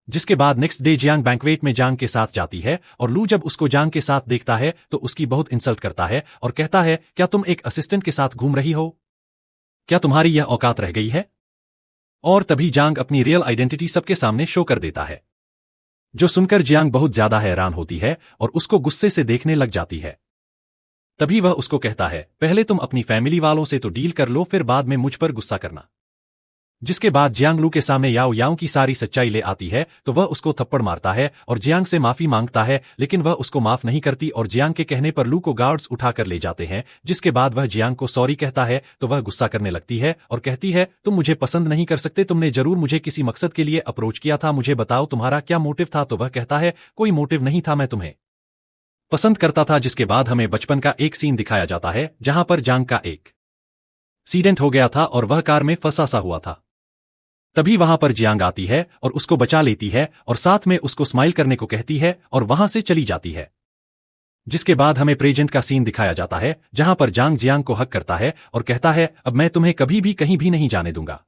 जिसके बाद नेक्स्ट डे जियांग बैंक्वेट में जांग के साथ जाती है और लू जब उसको जांग के साथ देखता है तो उसकी बहुत इंसल्ट करता है और कहता है क्या तुम एक असिस्टेंट के साथ घूम रही हो, क्या तुम्हारी यह औकात रह गई है। और तभी जांग अपनी रियल आइडेंटिटी सबके सामने शो कर देता है, जो सुनकर जियांग बहुत ज्यादा हैरान होती है और उसको गुस्से से देखने लग जाती है। तभी वह उसको कहता है पहले तुम अपनी फैमिली वालों से तो डील कर लो, फिर बाद में मुझ पर गुस्सा करना। जिसके बाद जियांग लू के सामने याओ याओ की सारी सच्चाई ले आती है तो वह उसको थप्पड़ मारता है और जियांग से माफी मांगता है, लेकिन वह उसको माफ नहीं करती और जियांग के कहने पर लू को गार्ड्स उठाकर ले जाते हैं। जिसके बाद वह जियांग को सॉरी कहता है तो वह गुस्सा करने लगती है और कहती है तुम मुझे पसंद नहीं कर सकते, तुमने जरूर मुझे किसी मकसद के लिए अप्रोच किया था, मुझे बताओ तुम्हारा क्या मोटिव था। तो वह कहता है कोई मोटिव नहीं था, मैं तुम्हें पसंद करता था। जिसके बाद हमें बचपन का एक सीन दिखाया जाता है जहां पर जांग का एक एक्सीडेंट हो गया था और वह कार में फंसा सा हुआ था। तभी वहां पर जियांग आती है और उसको बचा लेती है और साथ में उसको स्माइल करने को कहती है और वहां से चली जाती है। जिसके बाद हमें प्रेजेंट का सीन दिखाया जाता है जहां पर जांग जियांग को हक करता है और कहता है अब मैं तुम्हें कभी भी कहीं भी नहीं जाने दूंगा।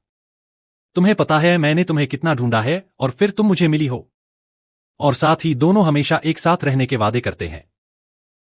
तुम्हें पता है मैंने तुम्हें कितना ढूंढा है और फिर तुम मुझे मिली हो। और साथ ही दोनों हमेशा एक साथ रहने के वादे करते हैं।